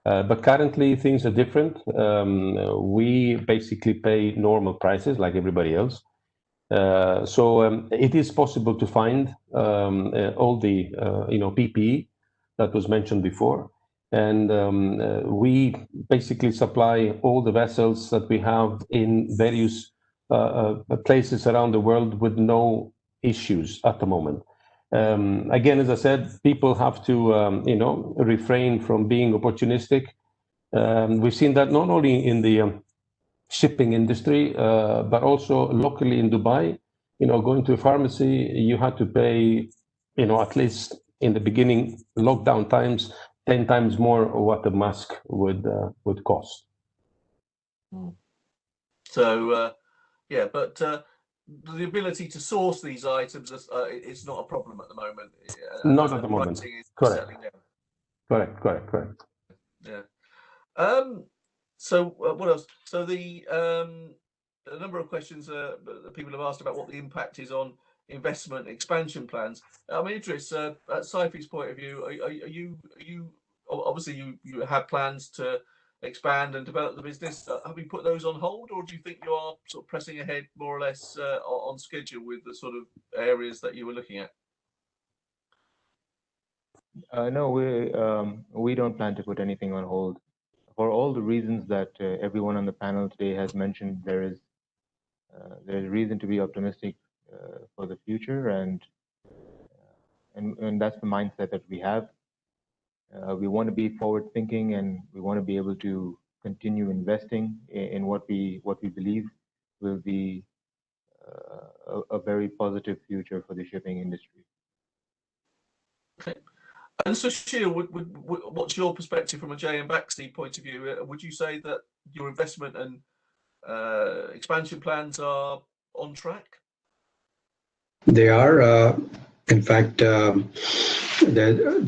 But currently things are different. We basically pay normal prices like everybody else. So it is possible to find all the PPE that was mentioned before. And we basically supply all the vessels that we have in various places around the world with no issues at the moment. Again, as I said, people have to, refrain from being opportunistic. We've seen that not only in the shipping industry, but also locally in Dubai. Going to a pharmacy, you had to pay, at least in the beginning, lockdown times, 10 times more what a mask would cost. So, yeah, but the ability to source these items is not a problem at the moment. Not at the moment. Correct. Correct. Yeah. So what else? So a number of questions that people have asked about what the impact is on investment expansion plans. I mean, Idris, at Saifi's point of view, are you obviously you have plans to expand and develop the business. Have you put those on hold, or do you think you are sort of pressing ahead more or less on schedule with the sort of areas that you were looking at? No, we don't plan to put anything on hold. For all the reasons that everyone on the panel today has mentioned, there's reason to be optimistic for the future, and that's the mindset that we have. We want to be forward thinking, and we want to be able to continue investing in what we believe will be a very positive future for the shipping industry. Okay. And so, Sheil, what's your perspective from a J.M. Baxley point of view? Would you say that your investment and expansion plans are on track? They are. In fact, the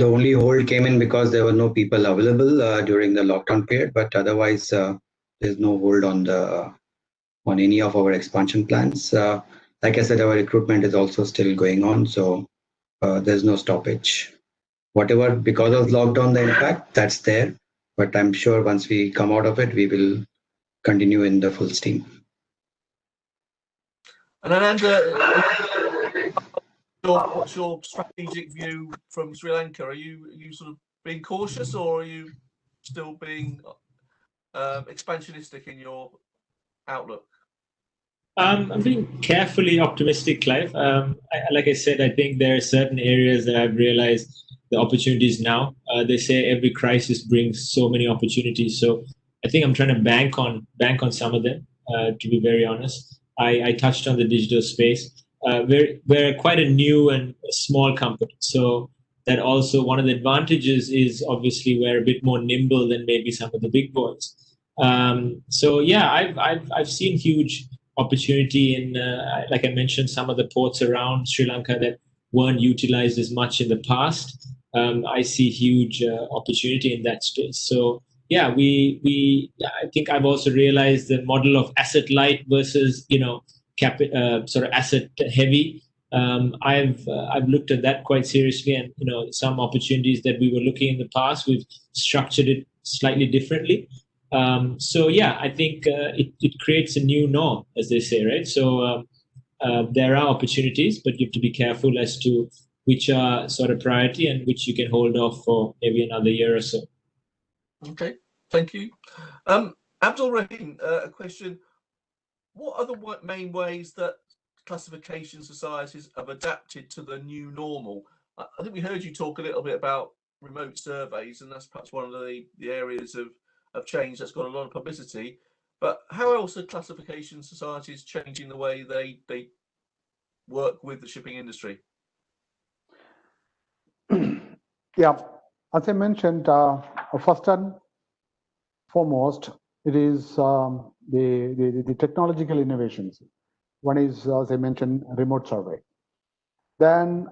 only hold came in because there were no people available during the lockdown period. But otherwise, there's no hold on any of our expansion plans. Like I said, our recruitment is also still going on, so there's no stoppage. Whatever, because of lockdown, the impact, that's there. But I'm sure once we come out of it, we will continue in the full steam. And Ananda, what's your strategic view from Sri Lanka? Are you sort of being cautious, or are you still being expansionistic in your outlook? I'm being carefully optimistic, Clive. Like I said, I think there are certain areas that I've realized the opportunities now. They say every crisis brings so many opportunities. So I think I'm trying to bank on some of them, to be very honest. I touched on the digital space. We're quite a new and small company. So that also one of the advantages is obviously we're a bit more nimble than maybe some of the big boys. So yeah, I've seen huge opportunity in, like I mentioned, some of the ports around Sri Lanka that weren't utilized as much in the past. I see huge opportunity in that space. So yeah, I think I've also realized the model of asset light versus sort of asset heavy. I've looked at that quite seriously, and some opportunities that we were looking in the past, we've structured it slightly differently. So yeah, I think it creates a new norm, as they say, right? So there are opportunities, but you have to be careful as to which are sort of priority and which you can hold off for maybe another year or so. Okay, thank you. Abdul Rahim, a question. What are the main ways that classification societies have adapted to the new normal? I think we heard you talk a little bit about remote surveys, and that's perhaps one of the areas of change that's got a lot of publicity. But how else are classification societies changing the way they work with the shipping industry? Yeah, as I mentioned, first and foremost, it is the technological innovations. One is, as I mentioned, remote survey. Then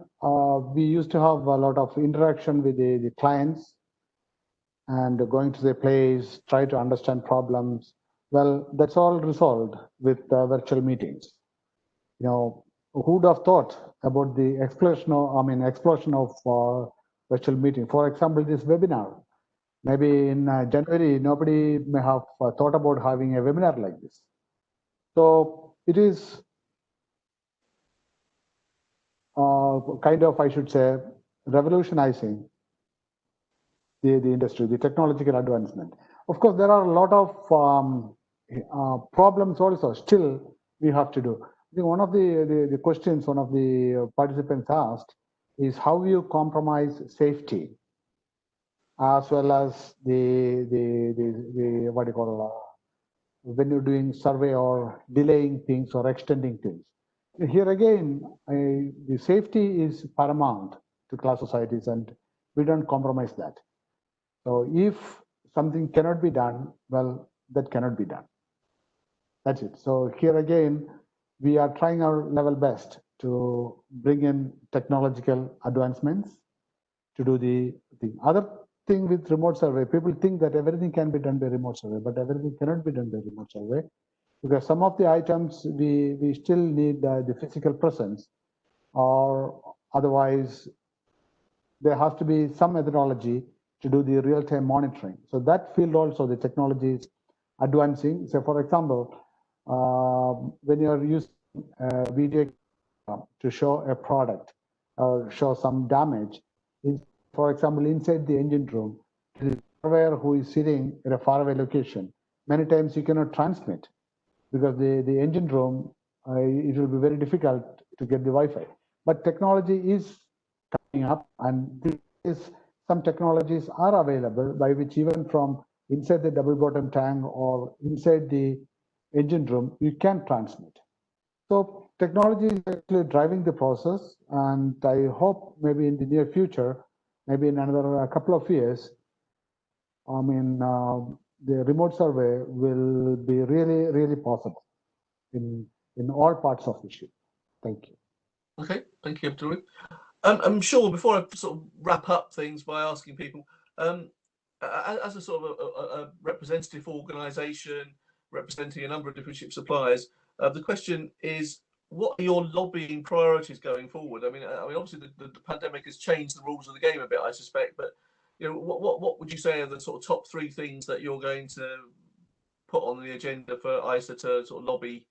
we used to have a lot of interaction with the clients and going to the place, try to understand problems. Well, that's all resolved with virtual meetings. Who would have thought about the explosion of virtual meeting? For example, this webinar. Maybe in January, nobody may have thought about having a webinar like this. So it is kind of, I should say, revolutionizing the industry, the technological advancement. Of course, there are a lot of problems also still we have to do. I think one of the questions one of the participants asked is how you compromise safety as well as the what do you call when you're doing survey or delaying things or extending things. Here again, the safety is paramount to class societies, and we don't compromise that. So if something cannot be done, well, that cannot be done. That's it. So here again, we are trying our level best to bring in technological advancements to do the thing. Other thing with remote survey, people think that everything can be done by remote survey, but everything cannot be done by remote survey, because some of the items we still need the physical presence, or otherwise there has to be some methodology to do the real-time monitoring. So that field also the technology is advancing. So for example, when you are using video to show a product or show some damage, for example, inside the engine room, the surveyor who is sitting at a faraway location, many times you cannot transmit because the engine room, it will be very difficult to get the Wi-Fi. But technology is coming up, and some technologies are available by which even from inside the double bottom tank or inside the engine room, you can transmit. So technology is actually driving the process, and I hope maybe in the near future, maybe in another couple of years, I mean, the remote survey will be really, really possible in all parts of the ship. Thank you. Okay, thank you, Abdul. I'm sure before I sort of wrap up things by asking people, as a sort of a representative organisation representing a number of different ship suppliers, the question is, what are your lobbying priorities going forward? I mean, obviously the pandemic has changed the rules of the game a bit, I suspect, but you know, what would you say are the sort of top three things that you're going to put on the agenda for ISA to sort of lobby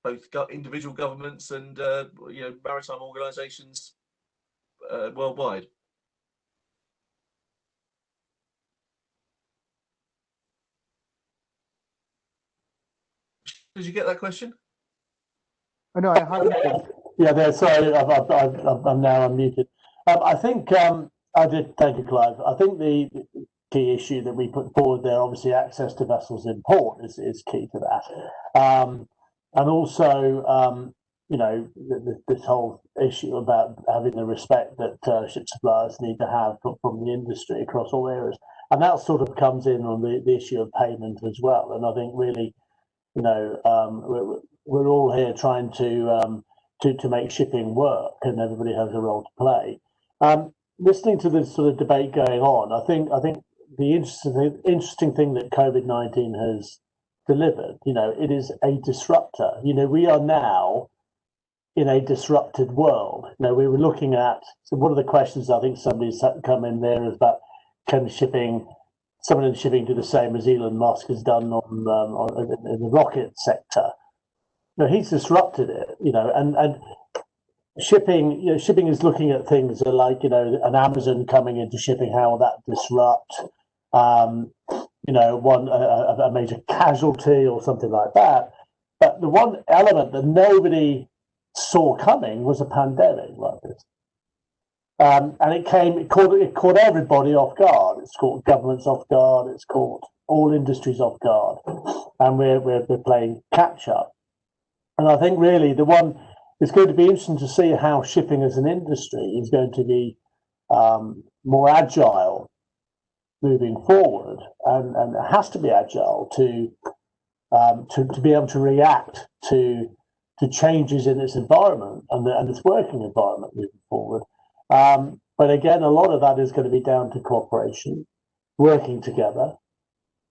both individual governments and you know, maritime organisations worldwide? Did you get that question? No, I haven't. Yeah, there. Sorry, I'm now unmuted. I think I did. Thank you, Clive. I think the key issue that we put forward there, obviously, access to vessels in port is key to that, and also, you know, this whole issue about having the respect that ship suppliers need to have from the industry across all areas, and that sort of comes in on the issue of payment as well. And I think really, you know, we're all here trying to make shipping work, and everybody has a role to play. Listening to this sort of debate going on, I think the interesting thing that COVID-19 has delivered, you know, it is a disruptor. You know, we are now in a disrupted world. You know, we were looking at, so one of the questions I think somebody's come in there is about, can someone in shipping do the same as Elon Musk has done in the rocket sector? You know, he's disrupted it, you know, and shipping, you know, shipping is looking at things like, you know, an Amazon coming into shipping, how will that disrupt, you know, a major casualty or something like that. But the one element that nobody saw coming was a pandemic like this. And it caught everybody off guard. It's caught governments off guard. It's caught all industries off guard, and we're playing catch up. And I think really it's going to be interesting to see how shipping as an industry is going to be more agile moving forward, and it has to be agile to be able to react to changes in its environment and its working environment moving forward. But again, a lot of that is going to be down to cooperation, working together,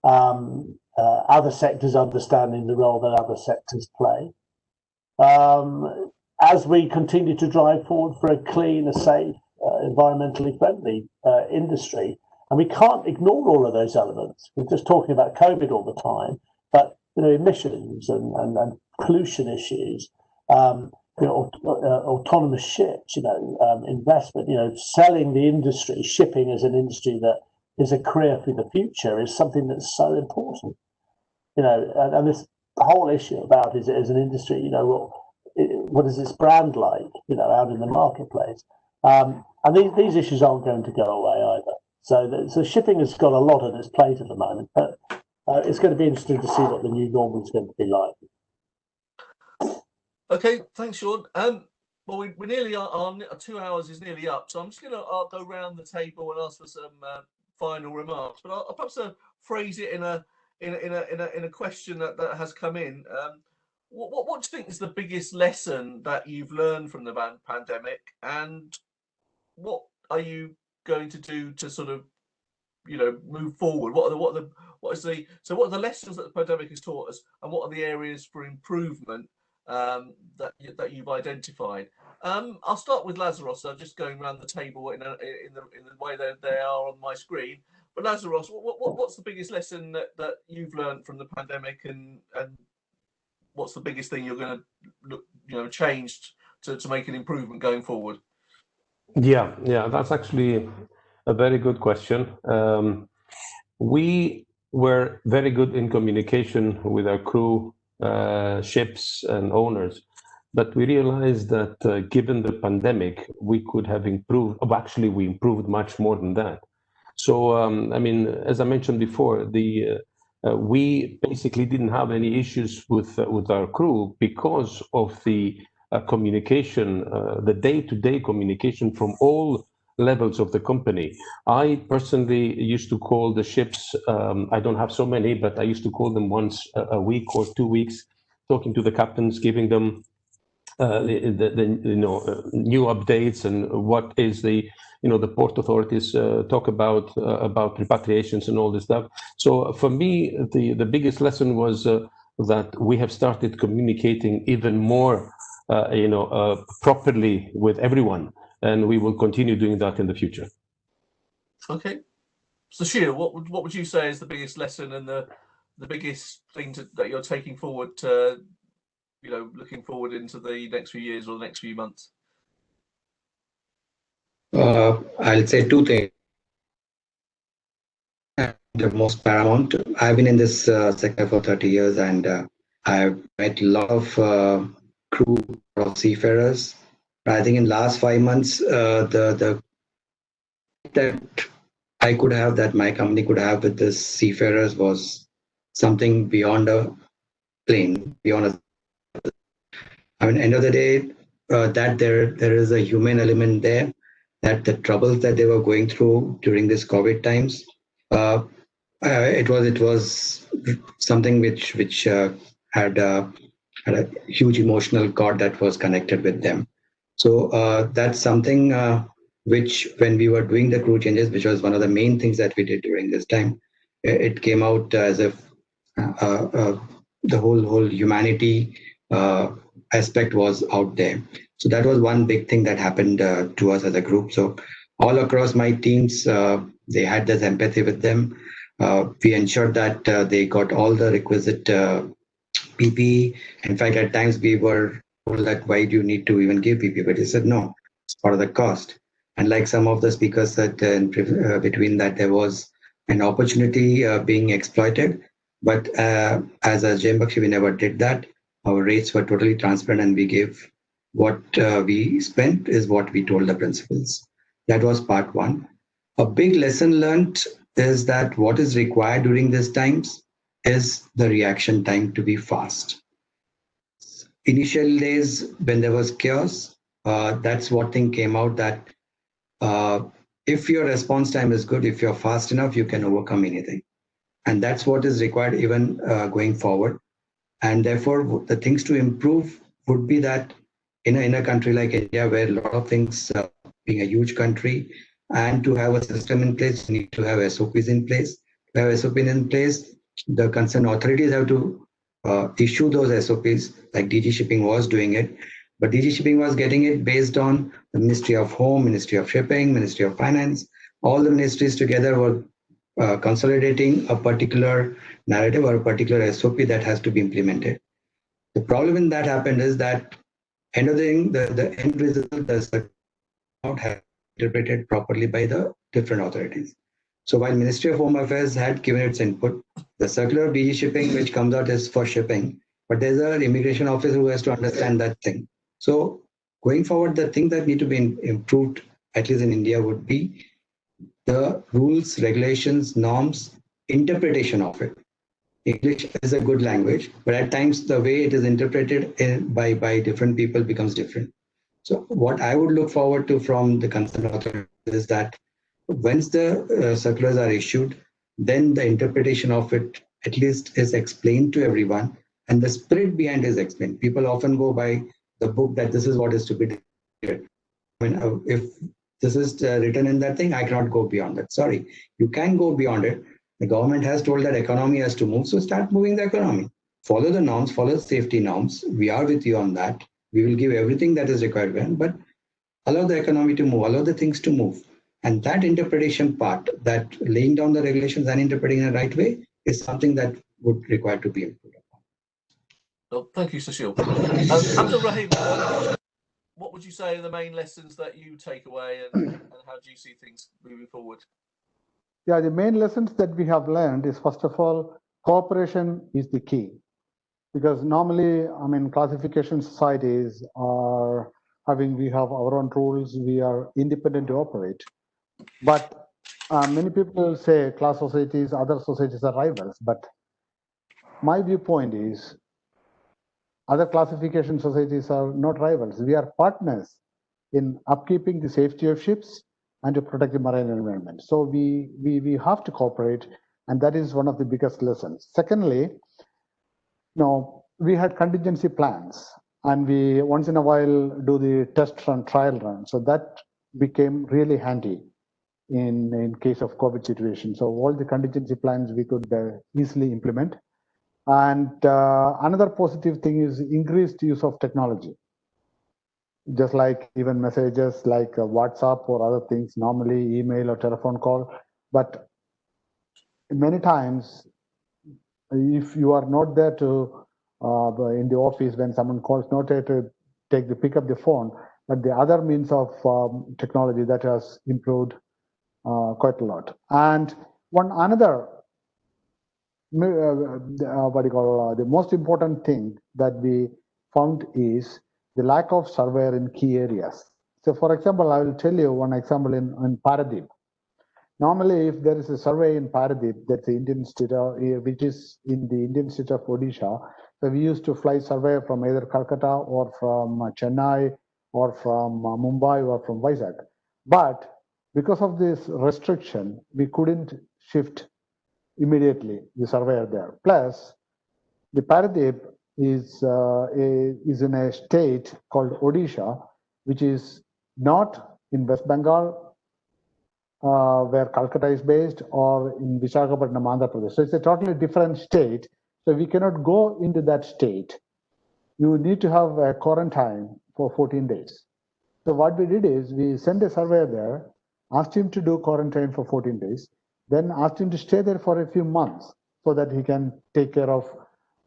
other sectors understanding the role that other sectors play. As we continue to drive forward for a clean, a safe, environmentally friendly industry. And we can't ignore all of those elements. We're just talking about COVID all the time, but you know, emissions and pollution issues, autonomous ships, investment, selling the industry, shipping as an industry that is a career for the future is something that's so important. And this whole issue about is it as an industry, what is its brand like, out in the marketplace? And these issues aren't going to go away either. So shipping has got a lot on its plate at the moment, but it's going to be interesting to see what the new normal is going to be like. Okay, thanks, Sean. Well, we're nearly our 2 hours is nearly up, so I'm just going to go round the table and ask for some final remarks. But I'll perhaps phrase it in a question that has come in. What do you think is the biggest lesson that you've learned from the pandemic, and what are you going to do to sort of move forward? What are the lessons that the pandemic has taught us, and what are the areas for improvement that you've identified? I'll start with Lazaros. I'm just going around the table in the way that they are on my screen. But Lazaros, what's the biggest lesson that you've learned from the pandemic, and what's the biggest thing you're going to change to make an improvement going forward? Yeah, that's actually a very good question. We were very good in communication with our crew, ships and owners, but we realized that given the pandemic, we could have improved. Actually, we improved much more than that. So, as I mentioned before, we basically didn't have any issues with our crew because of the communication, the day-to-day communication from all levels of the company. I personally used to call the ships, I don't have so many, but I used to call them once a week or 2 weeks, talking to the captains, giving them new updates and what is the port authorities talk about repatriations and all this stuff. So for me, the biggest lesson was that we have started communicating even more properly with everyone, and we will continue doing that in the future. Okay, so Sheila, what would you say is the biggest lesson and the biggest thing that you're taking forward to looking forward into the next few years or the next few months? I'll say two things. The most paramount, I've been in this sector for 30 years, and I've met a lot of crew of seafarers. I think in the last 5 months, the that I could have, that my company could have with the seafarers was something beyond a plane, beyond a. End of the day, that there is a human element there, that the troubles that they were going through during this COVID times, it was something which had a huge emotional cord that was connected with them. So that's something which, when we were doing the crew changes, which was one of the main things that we did during this time, it came out as if the whole humanity aspect was out there. So that was one big thing that happened to us as a group. So all across my teams, they had this empathy with them. We ensured that they got all the requisite PPE. In fact, at times we were told that, why do you need to even give PPE? But they said, no, it's part of the cost. And like some of the speakers said, between that, there was an opportunity being exploited. But as a Jembakshi, we never did that. Our rates were totally transparent, and we gave what we spent is what we told the principals. That was part one. A big lesson learned is that what is required during these times is the reaction time to be fast. Initial days when there was chaos, that's what thing came out, that if your response time is good, if you're fast enough, you can overcome anything. And that's what is required even going forward. And therefore, the things to improve would be that in a country like India, where a lot of things, being a huge country, and to have a system in place, you need to have SOPs in place. To have SOPs in place, the concerned authorities have to issue those SOPs, like DG Shipping was doing it. But DG Shipping was getting it based on the Ministry of Home, Ministry of Shipping, Ministry of Finance. All the ministries together were consolidating a particular narrative or a particular SOP that has to be implemented. The problem in that happened is that end of the thing, the end result does not have interpreted properly by the different authorities. So while Ministry of Home Affairs had given its input, the circular of DG shipping which comes out is for shipping, but there's an immigration officer who has to understand that thing. So going forward, the thing that need to be improved, at least in India, would be the rules, regulations, norms, interpretation of it. English is a good language, but at times the way it is interpreted by different people becomes different. So what I would look forward to from the concerned authorities is that once the circulars are issued, then the interpretation of it at least is explained to everyone, and the spirit behind is explained. People often go by the book that this is what is to be done. I mean, if this is written in that thing, I cannot go beyond that. Sorry, you can go beyond it. The government has told that economy has to move, so start moving the economy. Follow the norms, follow the safety norms. We are with you on that. We will give everything that is required, but allow the economy to move, allow the things to move. And that interpretation part, that laying down the regulations and interpreting in the right way, is something that would require to be improved upon. Well, thank you, Sushil. Abdul Rahim, what would you say are the main lessons that you take away, and how do you see things moving forward? Yeah, the main lessons that we have learned is, first of all, cooperation is the key. Because normally, I mean, classification societies are we have our own rules, we are independent to operate. But many people say class societies, other societies are rivals. But my viewpoint is other classification societies are not rivals. We are partners in upkeeping the safety of ships and to protect the marine environment. So we have to cooperate, and that is one of the biggest lessons. Secondly, we had contingency plans, and we once in a while do the test run, trial run. So that became really handy in case of COVID situation. So all the contingency plans we could easily implement. And another positive thing is increased use of technology. Just like even messages like WhatsApp or other things, normally email or telephone call. But many times, if you are not there to in the office when someone calls, not there to pick up the phone, but the other means of technology that has improved quite a lot. And another the most important thing that we found is the lack of surveyor in key areas. So, for example, I will tell you one example in Paradip. Normally, if there is a survey in Paradip, that's the Indian state, which is in the Indian state of Odisha, so we used to fly surveyor from either Calcutta or from Chennai or from Mumbai or from Vizag. But because of this restriction, we couldn't shift immediately the surveyor there. Plus, the Paradip is in a state called Odisha, which is not in West Bengal, where Calcutta is based, or in Visakhapatnam, Andhra Pradesh. So it's a totally different state. So we cannot go into that state. You need to have a quarantine for 14 days. So what we did is we sent a surveyor there, asked him to do quarantine for 14 days, then asked him to stay there for a few months so that he can take care of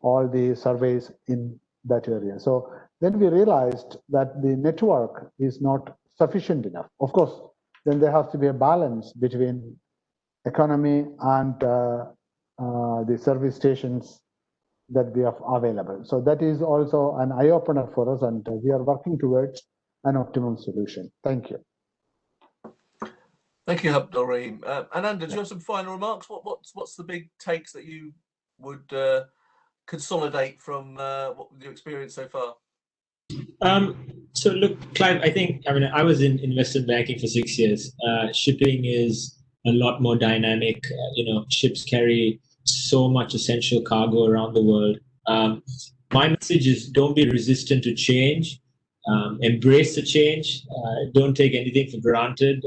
all the surveys in that area. So then we realized that the network is not sufficient enough. Of course, then there has to be a balance between economy and the service stations that we have available. So that is also an eye-opener for us, and we are working towards an optimum solution. Thank you. Thank you, Abdul Rahim. Ananda, do you have some final remarks? What's the big takes that you would consolidate from what you experienced so far? So look, Clive, I was in investment banking for 6 years. Shipping is a lot more dynamic. Ships carry so much essential cargo around the world. My message is don't be resistant to change. Embrace the change. Don't take anything for granted.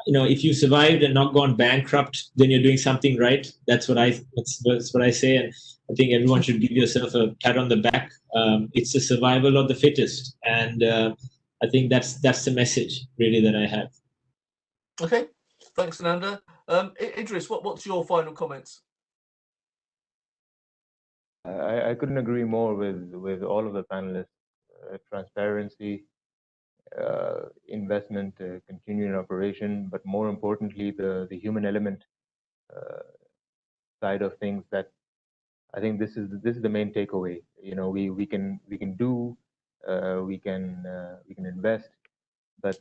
If you survived and not gone bankrupt, then you're doing something right. That's what I say. And I think everyone should give yourself a pat on the back. It's the survival of the fittest. And I think that's the message really that I have. Okay. Thanks, Ananda. Idris, what's your final comments? I couldn't agree more with all of the panelists. transparency, investment, continuing operation, but more importantly, the human element side of things. That I think this is the main takeaway. You know, we can do, we can invest, but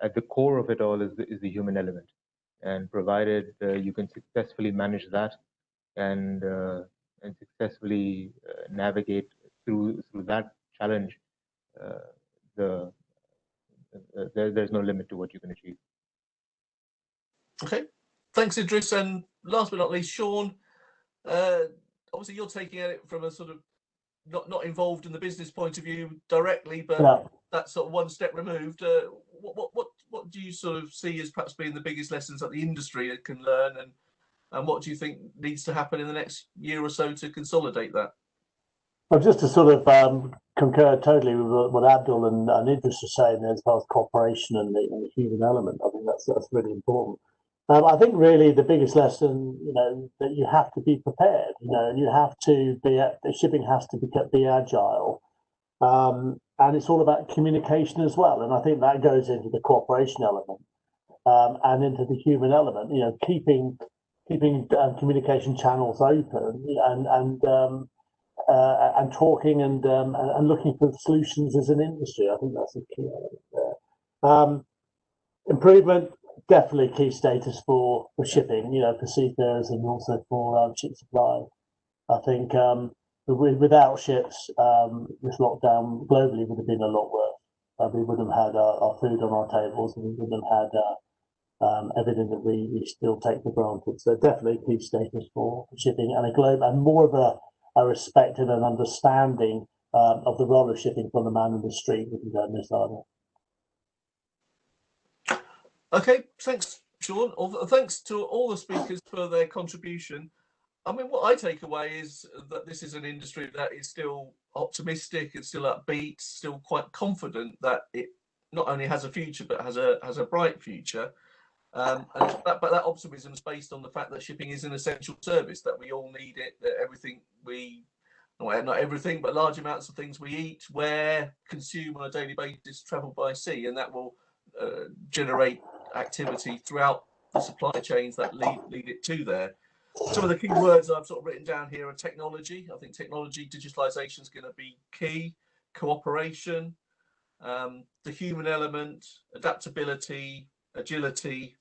at the core of it all is the human element. And provided you can successfully manage that and successfully navigate through that challenge, there's no limit to what you can achieve. Okay, thanks, Idris. And last but not least, Sean. Obviously, you're taking it from a sort of not involved in the business point of view directly, but that's sort of one step removed. What do you sort of see as perhaps being the biggest lessons that the industry can learn, and what do you think needs to happen in the next year or so to consolidate that? Well, just to sort of concur totally with what Abdul and Idris are saying as far as cooperation and the human element, I think that's really important. I think really the biggest lesson, you know, that you have to be prepared, you know, and you have to the shipping has to be agile. And it's all about communication as well. And I think that goes into the cooperation element and into the human element, you know, keeping communication channels open and talking and looking for solutions as an industry. I think that's a key element there. Improvement, definitely key status for shipping, you know, for seafarers and also for ship supply. I think without ships, this lockdown globally would have been a lot worse. We wouldn't have had our food on our tables, and we wouldn't have had everything that we still take for granted. So definitely key status for shipping and and more of a respect and an understanding of the role of shipping from the man in the street. We don't miss either. Okay, thanks, Sean. Thanks to all the speakers for their contribution. I mean, what I take away is that this is an industry that is still optimistic, it's still upbeat, still quite confident that it not only has a future but has a bright future. But that optimism is based on the fact that shipping is an essential service, that we all need it, that everything not everything, but large amounts of things we eat, wear, consume on a daily basis travel by sea, and that will generate activity throughout the supply chains that lead it to there. Some of the key words I've sort of written down here are technology. I think technology, digitalization is going to be key, cooperation, the human element, adaptability, agility,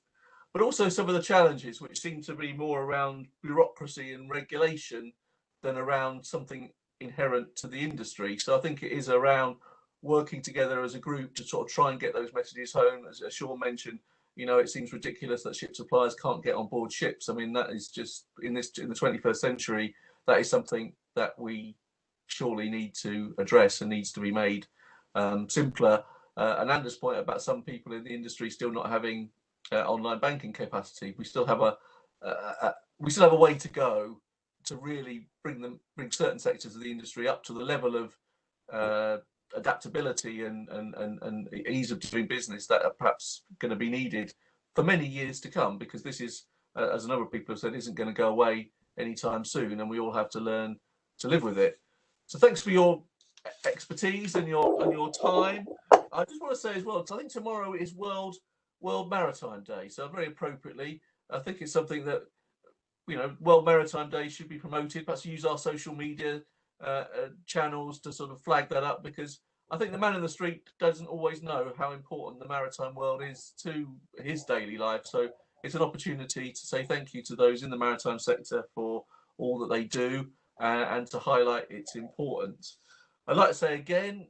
but also some of the challenges which seem to be more around bureaucracy and regulation than around something inherent to the industry. So I think it is around working together as a group to sort of try and get those messages home. As Sean mentioned, you know, it seems ridiculous that ship suppliers can't get on board ships. I mean, that is just in the 21st century, that is something that we surely need to address and needs to be made simpler. And Anders' point about some people in the industry still not having online banking capacity, we still have a way to go to really bring certain sectors of the industry up to the level of adaptability and ease of doing business that are perhaps going to be needed for many years to come, because this is, as a number of people have said, isn't going to go away anytime soon, and we all have to learn to live with it. So thanks for your expertise and your time. I just want to say as well, I think tomorrow is World Maritime Day, so very appropriately, I think it's something that, you know, World Maritime Day should be promoted. Perhaps use our social media channels to sort of flag that up, because I think the man in the street doesn't always know how important the maritime world is to his daily life. So it's an opportunity to say thank you to those in the maritime sector for all that they do and to highlight its importance. I'd like to say again,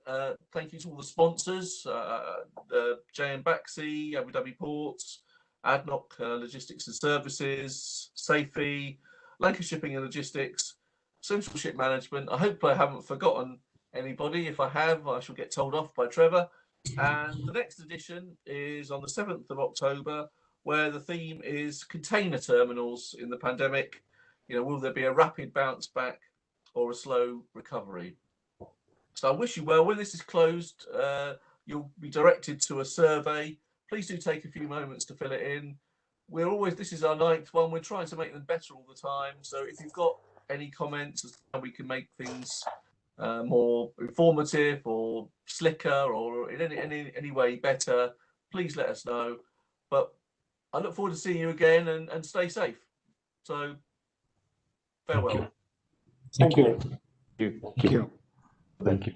thank you to all the sponsors, JM Baxi, Abu Dhabi Ports, ADNOC Logistics and Services, Safi, Lanka Shipping and Logistics, Central Ship Management. I hope I haven't forgotten anybody. If I have, I shall get told off by Trevor. And the next edition is on the 7th of October, where the theme is container terminals in the pandemic. You know, will there be a rapid bounce back or a slow recovery? So I wish you well. When this is closed, you'll be directed to a survey. Please do take a few moments to fill it in. This is our 9th one. We're trying to make them better all the time. So if you've got any comments as to how we can make things more informative or slicker or in any way better, please let us know. But I look forward to seeing you again, and stay safe. So farewell. Thank you. Thank you. Thank you. Thank you.